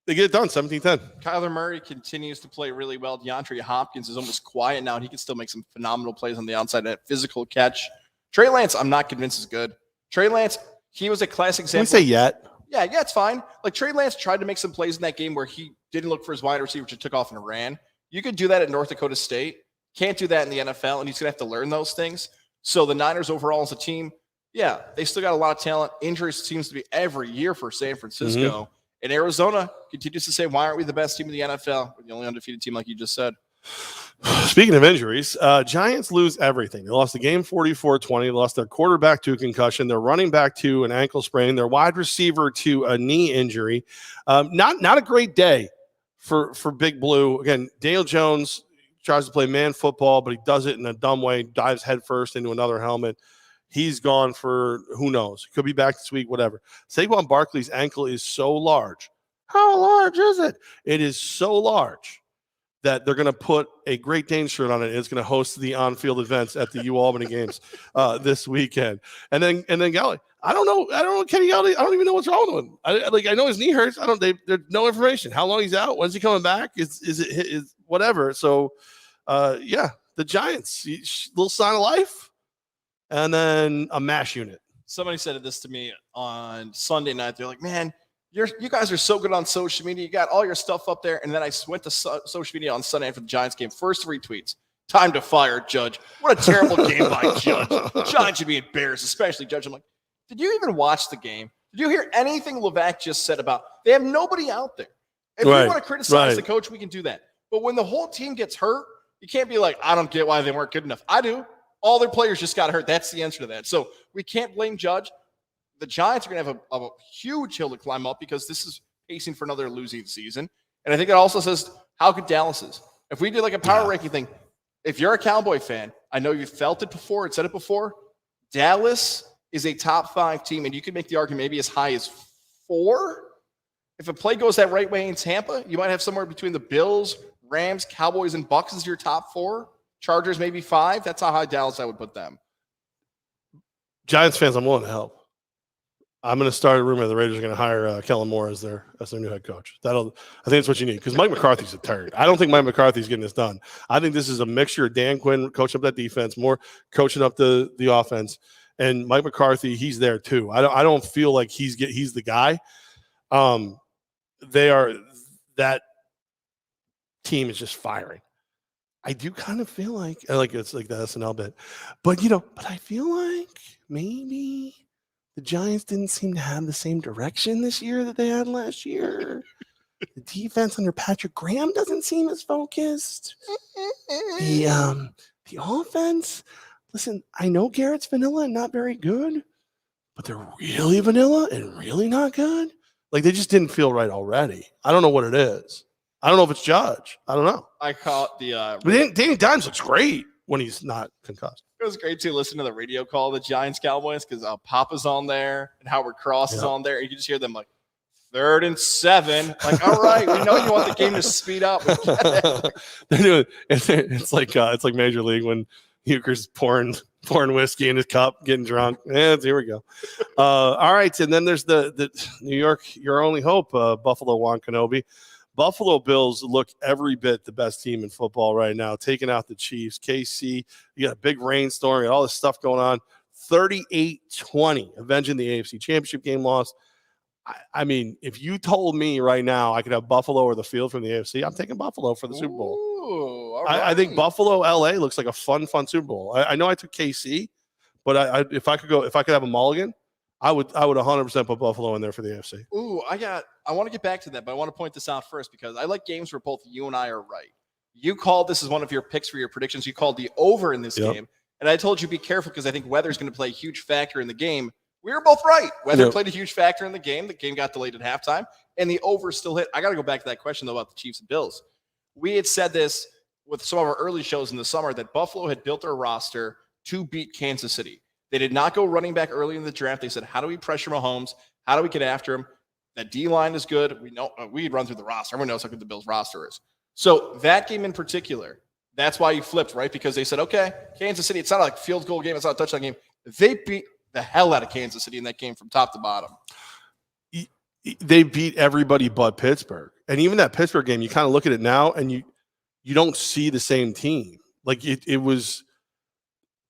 They get it done, 17-10. Kyler Murray continues to play really well. DeAndre Hopkins is almost quiet now, and he can still make some phenomenal plays on the outside. That physical catch. Trey Lance, I'm not convinced is good. Trey Lance, he was a classic example. Can we say yet? Yeah, it's fine. Like Trey Lance tried to make some plays in that game where he didn't look for his wide receiver, just took off and ran. You could do that at North Dakota State. Can't do that in the NFL, and he's going to have to learn those things. So the Niners overall as a team, yeah, they still got a lot of talent. Injuries seems to be every year for San Francisco. Mm-hmm. And Arizona continues to say, why aren't we the best team in the NFL? We're the only undefeated team, like you just said. Speaking of injuries, Giants lose everything. They lost the game 44-20. They lost their quarterback to a concussion. Their running back to an ankle sprain. Their wide receiver to a knee injury. Not a great day for Big Blue. Again, Daniel Jones tries to play man football, but he does it in a dumb way, dives headfirst into another helmet. He's gone for who knows. Could be back this week, whatever. Saquon Barkley's ankle is so large. How large is it? It is so large that they're going to put a Great Dane shirt on it. It's going to host the on-field events at the UAlbany games this weekend. And then Galley. I don't know Kenny Galley. I don't even know what's wrong with him. I know his knee hurts. There's no information. How long he's out? When's he coming back? Is whatever. So the Giants, little sign of life. And then a MASH unit. Somebody said this to me on Sunday night. They're like, man, you guys are so good on social media. You got all your stuff up there. And then I went to social media on Sunday after the Giants game. First 3 tweets. Time to fire Judge. What a terrible game by Judge. Giants should be embarrassed, especially Judge. I'm like, did you even watch the game? Did you hear anything Levack just said about they have nobody out there? If we want to criticize the coach, we can do that. But when the whole team gets hurt, you can't be like, I don't get why they weren't good enough. I do. All their players just got hurt. That's the answer to that. So we can't blame Judge. The Giants are going to have a huge hill to climb up because this is pacing for another losing season. And I think it also says how good Dallas is. If we did like a power ranking thing, if you're a Cowboy fan, I know you felt it before, said it before, Dallas is a top 5 team, and you could make the argument maybe as high as 4. If a play goes that right way in Tampa, you might have somewhere between the Bills, Rams, Cowboys, and Bucks as your top 4. Chargers maybe 5. That's how high Dallas I would put them. Giants fans, I'm willing to help. I'm going to start a rumor the Raiders are going to hire Kellen Moore as their new head coach. I think that's what you need because Mike McCarthy's a turd. I don't think Mike McCarthy's getting this done. I think this is a mixture of Dan Quinn coaching up that defense, Moore coaching up the offense, and Mike McCarthy. He's there too. I don't feel like he's the guy. That team is just firing. I do kind of feel like it's like the SNL bit, but I feel like maybe the Giants didn't seem to have the same direction this year that they had last year. The defense under Patrick Graham doesn't seem as focused. The offense, listen, I know Garrett's vanilla and not very good, but they're really vanilla and really not good. Like they just didn't feel right already. I don't know what it is. I don't know if it's Judge. I don't know. I caught the but Danny Dimes looks great when he's not concussed. It was great to listen to the radio call of the Giants Cowboys because Papa's on there and Howard Cross is on there. And you can just hear them like 3rd and 7. Like, all right, we know you want the game to speed up. They're doing it's like Major League when Euchre's pouring whiskey in his cup, getting drunk. Here we go. All right, and then there's the New York, your only hope, Buffalo Juan Kenobi. Buffalo Bills look every bit the best team in football right now, taking out the Chiefs. KC, you got a big rainstorm, you got all this stuff going on. 38-20, avenging the AFC Championship game loss. I mean, if you told me right now I could have Buffalo or the field from the AFC, I'm taking Buffalo for the Super Bowl. Ooh, all right. I think Buffalo, LA looks like a fun Super Bowl. I know I took KC, but if I could have a mulligan, I would 100% put Buffalo in there for the AFC. Ooh, I want to get back to that, but I want to point this out first because I like games where both you and I are right. You called this as one of your picks for your predictions. You called the over in this game, and I told you be careful because I think weather's going to play a huge factor in the game. We were both right. Weather played a huge factor in the game. The game got delayed at halftime, and the over still hit. I got to go back to that question, though, about the Chiefs and Bills. We had said this with some of our early shows in the summer that Buffalo had built their roster to beat Kansas City. They did not go running back early in the draft. They said, how do we pressure Mahomes? How do we get after him? That D-line is good. We know we'd run through the roster. Everyone knows how good the Bills roster is. So that game in particular, that's why you flipped, right? Because they said, okay, Kansas City, it's not like field goal game. It's not a touchdown game. They beat the hell out of Kansas City in that game from top to bottom. They beat everybody but Pittsburgh. And even that Pittsburgh game, you kind of look at it now and you don't see the same team. Like it was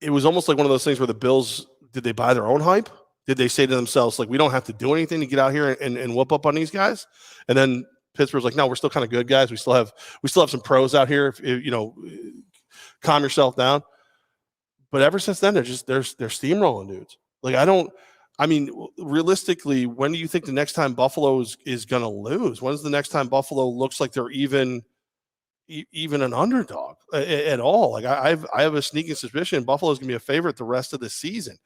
almost like one of those things where the Bills, did they buy their own hype? Did they say to themselves, like, we don't have to do anything to get out here and whoop up on these guys? And then Pittsburgh's like, no, we're still kind of good guys. We still have some pros out here. Calm yourself down. But ever since then, they're steamrolling dudes. Like, realistically, when do you think the next time Buffalo is going to lose? When's the next time Buffalo looks like they're even an underdog at all? Like, I have a sneaking suspicion Buffalo's going to be a favorite the rest of the season.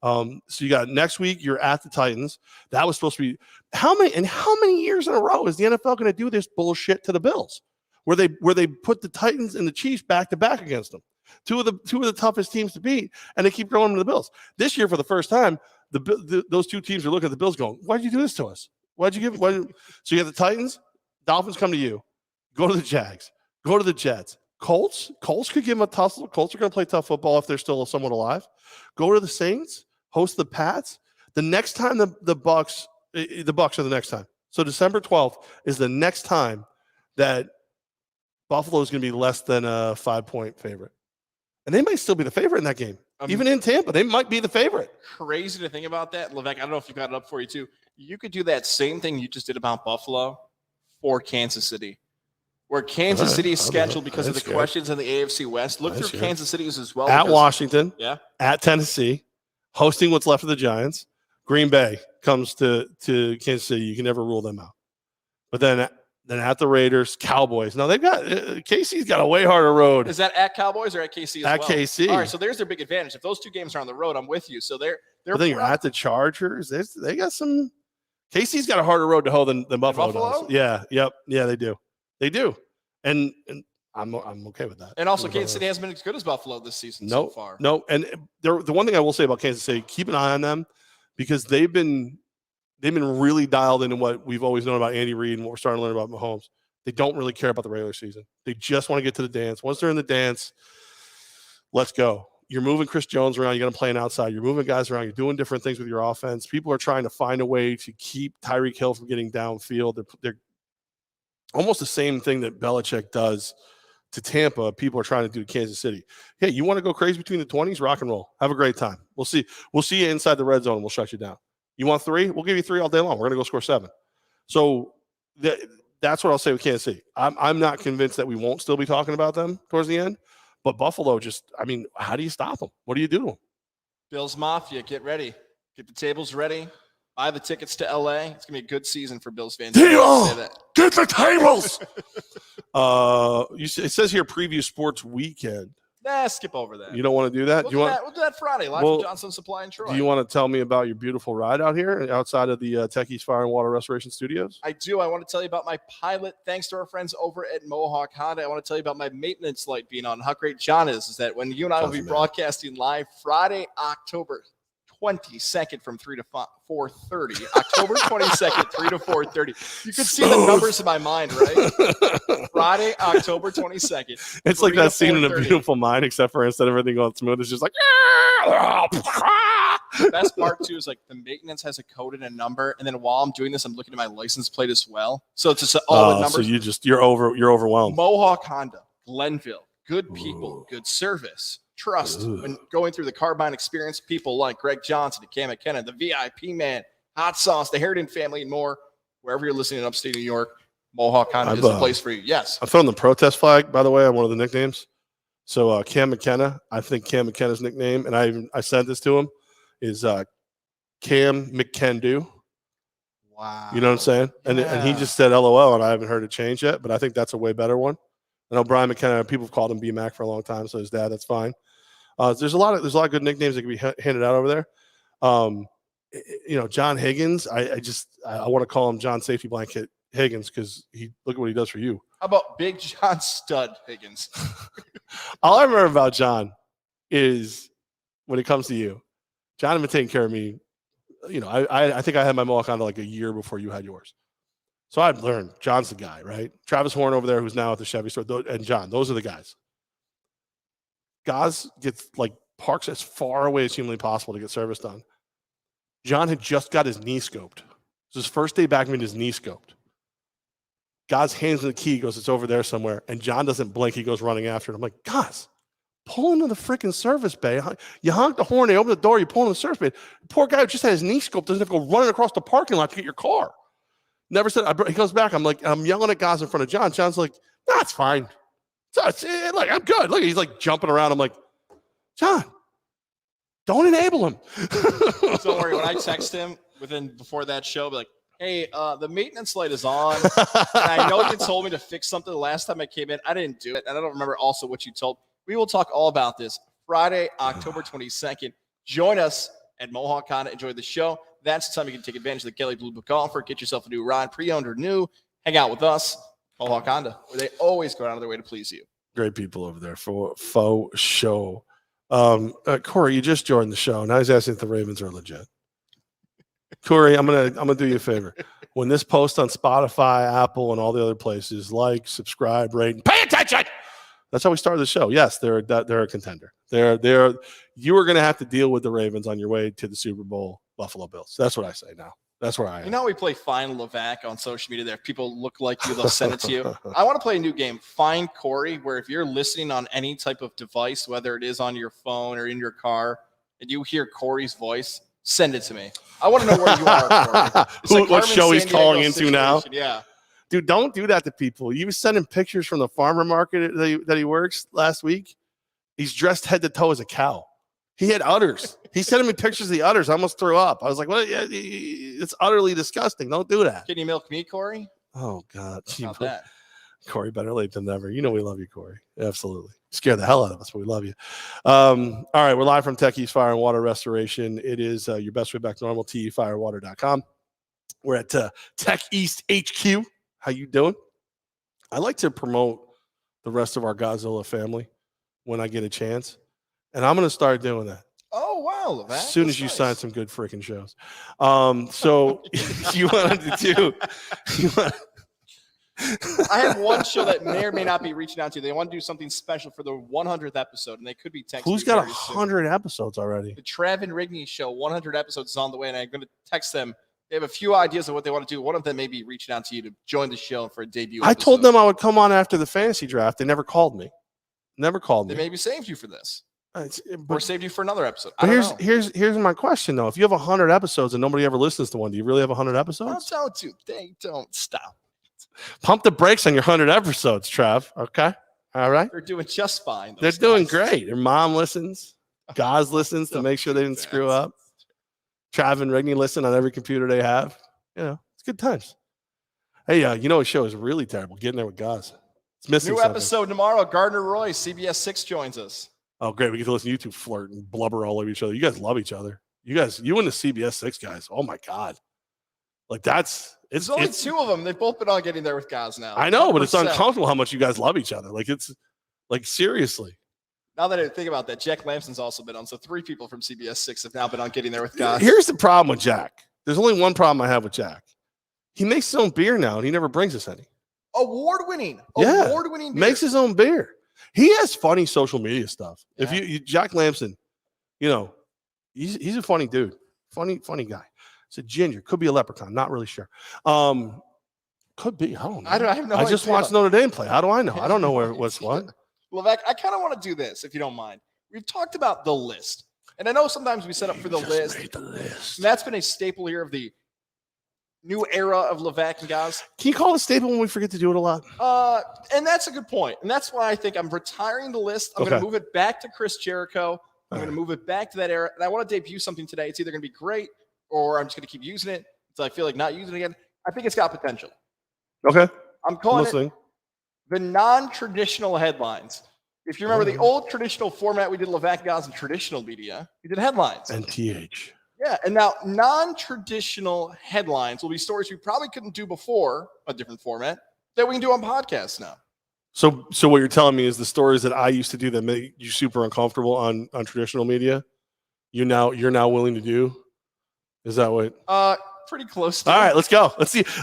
So you got next week, you're at the Titans. That was supposed to be how many years in a row is the NFL going to do this bullshit to the Bills, where they put the Titans and the Chiefs back to back against them, two of the toughest teams to beat, and they keep throwing them to the Bills. This year, for the first time, those two teams are looking at the Bills going, "Why did you do this to us? So you have the Titans, Dolphins come to you, go to the Jags, go to the Jets, Colts could give them a tussle. Colts are going to play tough football if they're still somewhat alive. Go to the Saints, host the Pats. The next time the Bucks are the next time. So December 12th is the next time that Buffalo is going to be less than a 5-point favorite. And they might still be the favorite in that game. Even in Tampa, they might be the favorite. Crazy to think about that. Levack, I don't know if you got it up for you too. You could do that same thing you just did about Buffalo for Kansas City, where Kansas City is scheduled because of the questions in the AFC West. Look through Kansas City's as well. At Washington, at Tennessee, hosting what's left of the Giants. Green Bay comes to Kansas City. You can never rule them out. But then at the Raiders, Cowboys. Now they've got KC's got a way harder road. Is that at Cowboys or at KC as well? At KC. All right, so there's their big advantage. If those two games are on the road, I'm with you. So they're. But then you're at the Chargers. They got some. KC's got a harder road to hoe than Buffalo does. Yeah, they do. They do, and I'm okay with that. And also, Kansas City hasn't been as good as Buffalo this season so far. No, and the one thing I will say about Kansas City, keep an eye on them because they've been really dialed into what we've always known about Andy Reid and what we're starting to learn about Mahomes. They don't really care about the regular season. They just want to get to the dance. Once they're in the dance, let's go. You're moving Chris Jones around. You're going to play an outside. You're moving guys around. You're doing different things with your offense. People are trying to find a way to keep Tyreek Hill from getting downfield. They're almost the same thing that Belichick does to Tampa. People are trying to do to Kansas City. Hey, you want to go crazy between the 20s? Rock and roll. Have a great time. We'll see you inside the red zone. And we'll shut you down. You want 3? We'll give you 3 all day long. We're going to go score 7. So that's what I'll say with Kansas City. I'm not convinced that we won't still be talking about them towards the end. But Buffalo how do you stop them? What do you do to them? Bills Mafia, get ready. Get the tables ready. Buy the tickets to LA. It's going to be a good season for Bills fans. Get the tables. It says here preview sports weekend. Skip over that. You don't want to do that? We'll do that Friday, live from Johnstone Supply in Troy. Do you want to tell me about your beautiful ride out here outside of the Techies Fire and Water Restoration Studios? I do. I want to tell you about my pilot. Thanks to our friends over at Mohawk Honda. I want to tell you about my maintenance light being on. How great John is that when you and I will be broadcasting live Friday, October 22nd from 3 to 4:30. October 22nd, 3 to 4:30. You can see the numbers in my mind, right? Friday, October 22nd. It's like that scene in A Beautiful Mind, except for instead of everything going smooth, it's just like. The best part too is like the maintenance has a code and a number, and then while I'm doing this, I'm looking at my license plate as well. So it's just all the numbers. So you're overwhelmed. Mohawk Honda, Glenville, good people, good service. Trust when going through the car buying experience, people like Greg Johnson, Cam McKenna, the VIP man, Hot Sauce, the Harrington family, and more. Wherever you're listening in upstate New York, Mohawk Honda is the place for you. Yes. I found the protest flag, by the way, on one of the nicknames. So Cam McKenna, I think Cam McKenna's nickname, and I sent this to him, is Cam McKendu. Wow. You know what I'm saying? And he just said LOL, and I haven't heard it change yet, but I think that's a way better one. I know Brian McKenna, people have called him B-Mac for a long time, so his dad, that's fine. There's a lot of good nicknames that can be handed out over there. John Higgins, I want to call him John Safety Blanket Higgins because look at what he does for you. How about Big John Stud Higgins? All I remember about John is when it comes to you, John had been taking care of me. I think I had my Mohawk Honda like a year before you had yours. So I've learned John's the guy, right? Travis Horn over there, who's now at the Chevy store, and John, those are the guys. Goz gets parks as far away as humanly possible to get service done. John had just got his knee scoped. It was his first day back getting his knee scoped. Goz hands him the key, goes, it's over there somewhere. And John doesn't blink. He goes running after it. I'm like, Goz, pull into the freaking service bay. You honk the horn, they open the door, you pull into the service bay. The poor guy who just had his knee scoped doesn't have to go running across the parking lot to get your car. Never said, he goes back. I'm like, I'm yelling at Goz in front of John. John's like, nah, it's fine. Like, I'm good. Look, he's like jumping around. I'm like, John, don't enable him. Don't worry. When I text him before that show, I'll be like, hey, the maintenance light is on. And I know you told me to fix something the last time I came in. I didn't do it. And I don't remember also what you told. We will talk all about this Friday, October 22nd. Join us at Mohawk Honda. Enjoy the show. That's the time you can take advantage of the Kelly Blue Book offer. Get yourself a new ride, pre-owned or new. Hang out with us, Mohawk Honda, where they always go out of their way to please you. Great people over there for faux show. Corey, you just joined the show. Now he's asking if the Ravens are legit. Corey, I'm gonna do you a favor. When this post on Spotify, Apple, and all the other places, like, subscribe, rate, and pay attention. That's how we started the show. Yes, they're a contender. You are going to have to deal with the Ravens on your way to the Super Bowl, Buffalo Bills. That's what I say now. That's where I am. You know, we play Find Levack on social media there. If people look like you, they'll send it to you. I want to play a new game, Find Corey, where if you're listening on any type of device, whether it is on your phone or in your car, and you hear Corey's voice, send it to me. I want to know where you are, Corey. What show he's calling into now? Yeah. Dude, don't do that to people. You was sending pictures from the farmer market that he works last week. He's dressed head to toe as a cow. He had udders. He's sending me pictures of the udders. I almost threw up. I was like, "What? It's utterly disgusting. Don't do that." Can you milk me, Corey? Oh God, How about that? Corey, better late than never. You know we love you, Corey. Absolutely. Scare the hell out of us, but we love you. All right, we're live from Tech East Fire and Water Restoration. It is your best way back to normal, tefirewater.com. We're at Tech East HQ. How you doing? I like to promote the rest of our Gozilla family when I get a chance, and I'm going to start doing that. Oh, wow. As soon as you sign some good freaking shows. So you wanted to do I have one show that may or may not be reaching out to you. They want to do something special for the 100th episode, and they could be texting. Who's got 100 episodes already? The Trav and Rigney show, 100 episodes is on the way, and I'm going to text them. They have a few ideas of what they want to do. One of them may be reaching out to you to join the show for a debut episode. I told them I would come on after the fantasy draft. They never called me. They maybe saved you for this. Or saved you for another episode. But here's my question, though. If you have 100 episodes and nobody ever listens to one, do you really have 100 episodes? They don't stop. Pump the brakes on your 100 episodes, Trav. Okay? All right? They're doing just fine. They're doing great. Their mom listens. Goz listens to make sure they didn't screw up. Trav and Rigney listen on every computer they have. You know, it's good times. Hey, you know, a show is really terrible. Getting there with Goz. It's missing New something. episode tomorrow. Gardner Roy, CBS 6 joins us. Oh, great. We get to listen to you two flirt and blubber all over each other. You guys love each other. You and the CBS 6 guys. Oh, my God. Like, There's only two of them. They've both been on Getting There with Goz now. I know, 100%. But it's uncomfortable how much you guys love each other. Like, it's like, seriously. Now that I think about that, Jack Lamson's also been on. So 3 people from CBS 6 have now been on Getting There with Goz. Here's the problem with Jack. There's only one problem I have with Jack. He makes his own beer now, and he never brings us any. Award-winning beer. Makes his own beer. He has funny social media stuff. Yeah. If you Jack Lamson, you know, he's a funny dude. Funny guy. It's a ginger. Could be a leprechaun. Not really sure. Could be. I don't know. I have no idea. I just watched Notre Dame play. How do I know? I don't know what's what. Levack, I kind of want to do this, if you don't mind. We've talked about the list. And I know sometimes we set up for the list. Made the list. And that's been a staple here of the new era of Levack and Goz. Can you call it a staple when we forget to do it a lot? And that's a good point. And that's why I think I'm retiring the list. I'm going to move it back to Chris Jericho. I'm going to move it back to that era. And I want to debut something today. It's either going to be great or I'm just going to keep using it until I feel like not using it again. I think it's got potential. Okay. I'm calling it the non-traditional headlines. If you remember the old traditional format, we did Levack and Goz in traditional media. We did headlines. NTH. Yeah, and now non-traditional headlines will be stories we probably couldn't do before, a different format, that we can do on podcasts now. So what you're telling me is the stories that I used to do that made you super uncomfortable on traditional media, you're now willing to do? Is that what? Pretty close to. All right, let's go.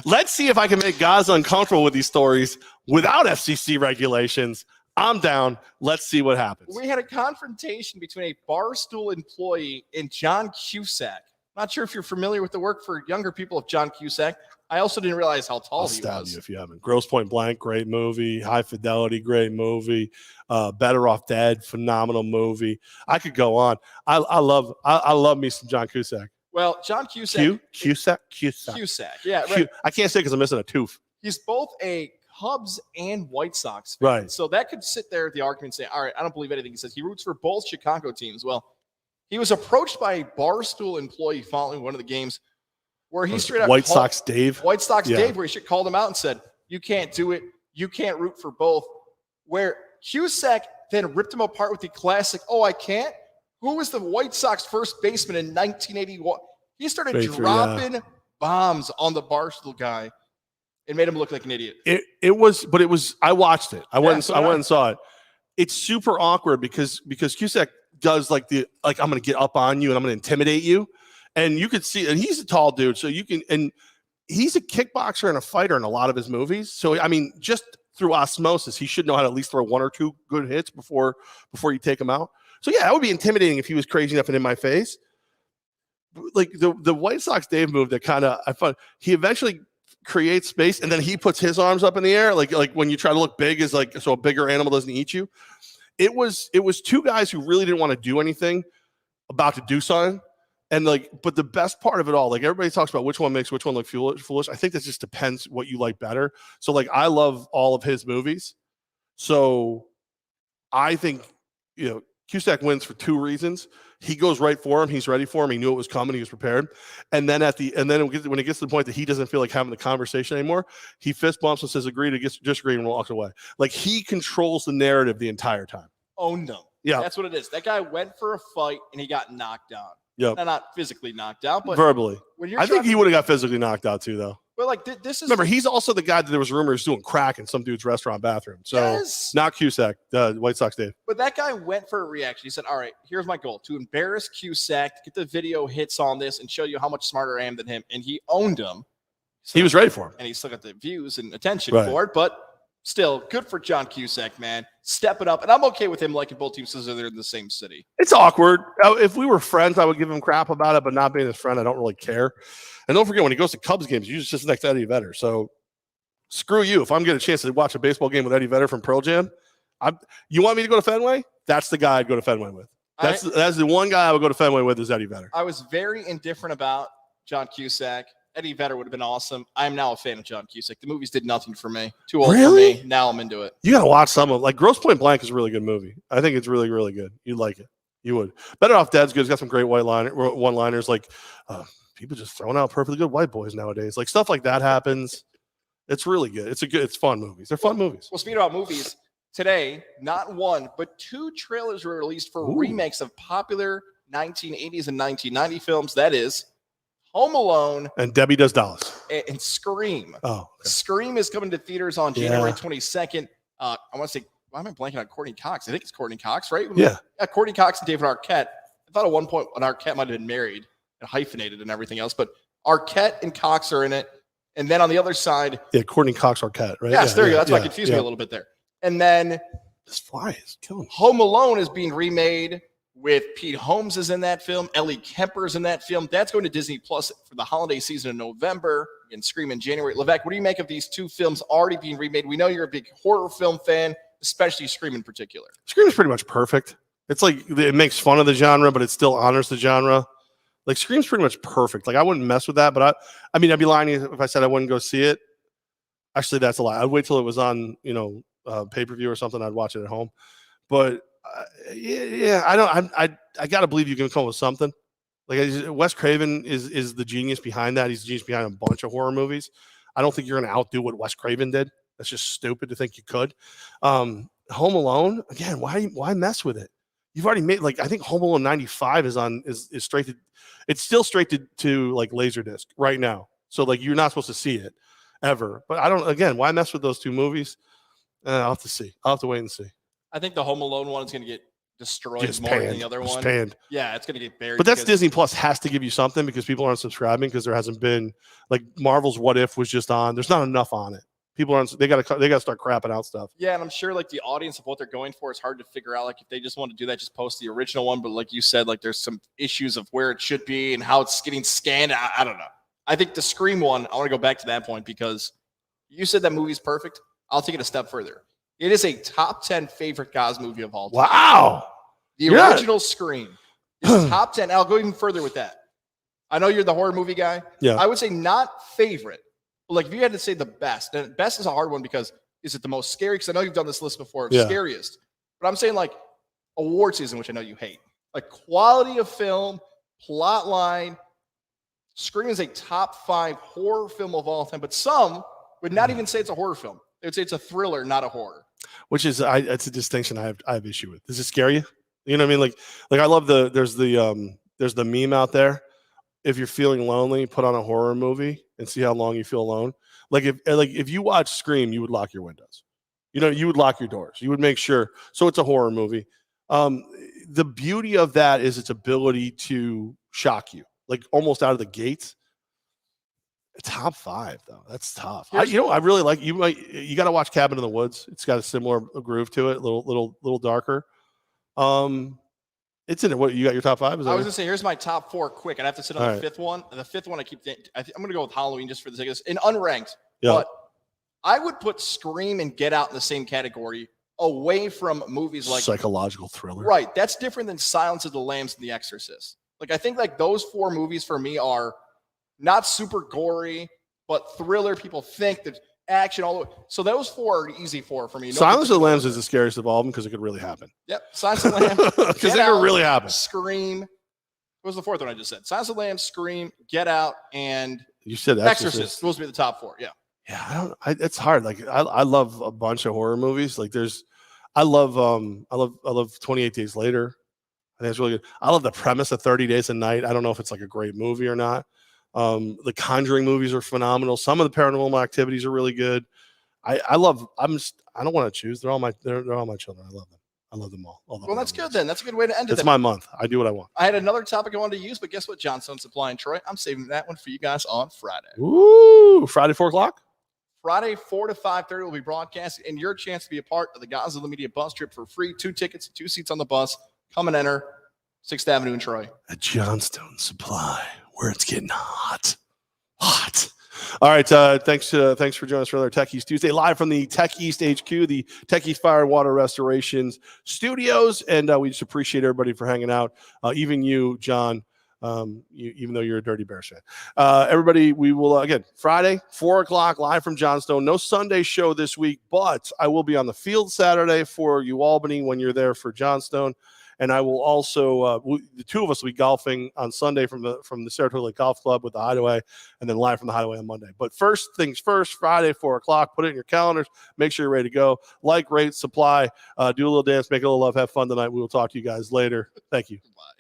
Let's see if I can make Goz uncomfortable with these stories without FCC regulations. I'm down. Let's see what happens. We had a confrontation between a Barstool employee and John Cusack Not sure if you're familiar with the work for younger people of John Cusack. I also didn't realize how tall I'll he stab was. you if you haven't. Grosse Point Blank, great movie. High Fidelity, great movie. Better Off Dead, phenomenal movie. I could go on. I love me some John Cusack. Well, John Cusack. Cusack. Yeah, right. I can't say because I'm missing a tooth. He's both a Cubs and White Sox fan. Right. So that could sit there at the argument and say, all right, I don't believe anything he says. He roots for both Chicago teams. Well, he was approached by a Barstool employee following one of the games where he straight up White Sox Dave, where he called him out and said, you can't do it. You can't root for both. Where Cusack then ripped him apart with the classic, oh, I can't? Who was the White Sox first baseman in 1981? He started dropping bombs on the Barstool guy and made him look like an idiot. It was. I watched it. I went and saw it. It's super awkward because Cusack does I'm going to get up on you and I'm going to intimidate you. And you could see, and he's a tall dude, so you can, and he's a kickboxer and a fighter in a lot of his movies. So, I mean, just through osmosis, he should know how to at least throw one or two good hits before you take him out. So, yeah, that would be intimidating if he was crazy enough and in my face. Like the White Sox Dave move that kind of, I find, he eventually creates space and then he puts his arms up in the air. Like when you try to look big, is like, so a bigger animal doesn't eat you. It was two guys who really didn't want to do anything about to do something. And but the best part of it all, everybody talks about which one makes which one look foolish. I think that just depends what you like better. So I love all of his movies. So I think, Cusack wins for two reasons. He goes right for him. He's ready for him. He knew it was coming. He was prepared. And then when it gets to the point that he doesn't feel like having the conversation anymore, he fist bumps and says, agree to disagree, and walks away. He controls the narrative the entire time. Owned him. Yeah. That's what it is. That guy went for a fight and he got knocked down. Yeah, not physically knocked out, but verbally. I think he would have got physically knocked out too, though. But this is. Remember, he's also the guy that there was rumors doing crack in some dude's restaurant bathroom. So yes. Not Cusack, White Sox Dave. But that guy went for a reaction. He said, "All right, here's my goal: to embarrass Cusack, get the video hits on this, and show you how much smarter I am than him." And he owned him. He was ready for him, and he still got the views and attention for it, but. Still, good for John Cusack, man. Step it up. And I'm okay with him liking both teams because they're in the same city. It's awkward. If we were friends, I would give him crap about it, but not being his friend, I don't really care. And don't forget, when he goes to Cubs games, he's just next to Eddie Vedder. So screw you. If I'm getting a chance to watch a baseball game with Eddie Vedder from Pearl Jam, you want me to go to Fenway? That's the guy I'd go to Fenway with. That's the one guy I would go to Fenway with is Eddie Vedder. I was very indifferent about John Cusack. Eddie Vedder would have been awesome. I'm now a fan of John Cusack. The movies did nothing for me. Too old for me. Now I'm into it. You got to watch some of them. Grosse Point Blank is a really good movie. I think it's really, really good. You'd like it. You would. Better Off Dead's good. It's got some great one-liners people just throwing out perfectly good white boys nowadays. Stuff like that happens. It's really good. It's fun movies. They're fun movies. Well, speaking about movies, today, not one, but two trailers were released for remakes of popular 1980s and 1990 films. That is Home Alone and Debbie Does Dallas and Scream. Oh, okay. Scream is coming to theaters on January 22nd. I want to say, why am I blanking on Courtney Cox? I think it's Courtney Cox, right? Yeah. Courtney Cox and David Arquette. I thought at one point when Arquette might have been married and hyphenated and everything else, but Arquette and Cox are in it. And then on the other side, Courtney Cox Arquette, right? Yes, there you go. That's why it confused me a little bit there. And then this fly is killing me. Home Alone is being remade. With Pete Holmes is in that film. Ellie Kemper's in that film. That's going to Disney Plus for the holiday season in November and Scream in January. Levack, what do you make of these two films already being remade? We know you're a big horror film fan, especially Scream in particular. Scream is pretty much perfect. It's it makes fun of the genre, but it still honors the genre. Scream's pretty much perfect. I wouldn't mess with that, but I'd be lying if I said I wouldn't go see it. Actually, that's a lie. I'd wait till it was on, pay-per-view or something. I'd watch it at home. But I gotta believe you can come up with something. Wes Craven is the genius behind that. He's the genius behind a bunch of horror movies. I don't think you're gonna outdo what Wes Craven did. That's just stupid to think you could. Home Alone, again, why mess with it? You've already made I think Home Alone 95 is straight to, it's still straight to Laserdisc right now. So you're not supposed to see it ever. But why mess with those two movies? I'll have to see. I'll have to wait and see. I think the Home Alone one is going to get destroyed more than the other one. Panned. Yeah, it's going to get buried. But that's Disney Plus has to give you something because people aren't subscribing because there hasn't been Marvel's What If was just on. There's not enough on it. People aren't. They got to start crapping out stuff. Yeah, and I'm sure like the audience of what they're going for is hard to figure out. Like if they just want to do that, just post the original one. But like you said, like there's some issues of where it should be and how it's getting scanned. I don't know. I think the Scream one, I want to go back to that point because you said that movie's perfect. I'll take it a step further. It is a top 10 favorite Goz movie of all time. Wow. The original Scream is top 10. I'll go even further with that. I know you're the horror movie guy. Yeah. I would say not favorite. But like if you had to say the best, then best is a hard one because is it the most scary? Because I know you've done this list before of scariest. But I'm saying like award season, which I know you hate. Like quality of film, plot line. Scream is a top 5 horror film of all time. But some would not even say it's a horror film. They would say it's a thriller, not a horror. Which is it's a distinction I have issue with. Does it scare you? You know what I mean? Like I love there's the meme out there. If you're feeling lonely, put on a horror movie and see how long you feel alone. Like if you watch Scream, you would lock your windows. You know, you would lock your doors. You would make sure. So it's a horror movie. The beauty of that is its ability to shock you, like almost out of the gates. Top 5 though, that's tough. I really like you got to watch Cabin in the Woods. It's got a similar groove to it, a little darker. It's in it. What you got your top 5? I was gonna say here's my top 4 quick. I'd have to sit on the fifth one. The fifth one I'm gonna go with Halloween just for the sake of this. In unranked, but I would put Scream and Get Out in the same category, away from movies like psychological thriller. Right, that's different than Silence of the Lambs and The Exorcist. Like I think like those 4 movies for me are not super gory, but thriller. People think that action all the way. So those 4 are easy for me. Silence of the Lambs is the scariest of all of them because it could really happen. Yep, Silence of the Lambs. Because it could really happen. Scream. What was the 4th one I just said? Silence of the Lambs, Scream, Get Out, and you said Exorcist. Supposed to be the top 4. Yeah. Yeah, it's hard. Like I love a bunch of horror movies. Like I love 28 Days Later. I think it's really good. I love the premise of 30 Days a Night. I don't know if it's like a great movie or not. The Conjuring movies are phenomenal. Some of the Paranormal Activities are really good. I don't want to choose. They're all my children. I love them. I love them all. Well, that's good then. That's a good way to end it. It's my month. I do what I want. I had another topic I wanted to use, but guess what? Johnstone Supply in Troy. I'm saving that one for you guys on Friday. Ooh, Friday 4 o'clock. Friday 4 to 5:30 will be broadcast, and your chance to be a part of the Gozilla Media bus trip for free. 2 tickets, 2 seats on the bus. Come and enter 6th Avenue in Troy. At Johnstone Supply, where it's getting hot. All right. Thanks for joining us for another Tech East Tuesday, live from the Tech East HQ, the Tech East Fire and Water Restorations Studios. And we just appreciate everybody for hanging out. Even you, John, even though you're a Dirty Bears fan. Everybody, we will, again, Friday, 4 o'clock, live from Johnstone. No Sunday show this week, but I will be on the field Saturday for UAlbany when you're there for Johnstone. And I will also, the 2 of us will be golfing on Sunday from the Saratoga Lake Golf Club with the Hideaway, and then live from the Hideaway on Monday. But first things first, Friday, 4 o'clock, put it in your calendars. Make sure you're ready to go. Like, rate, supply, do a little dance, make a little love, have fun tonight. We will talk to you guys later. Thank you. Bye.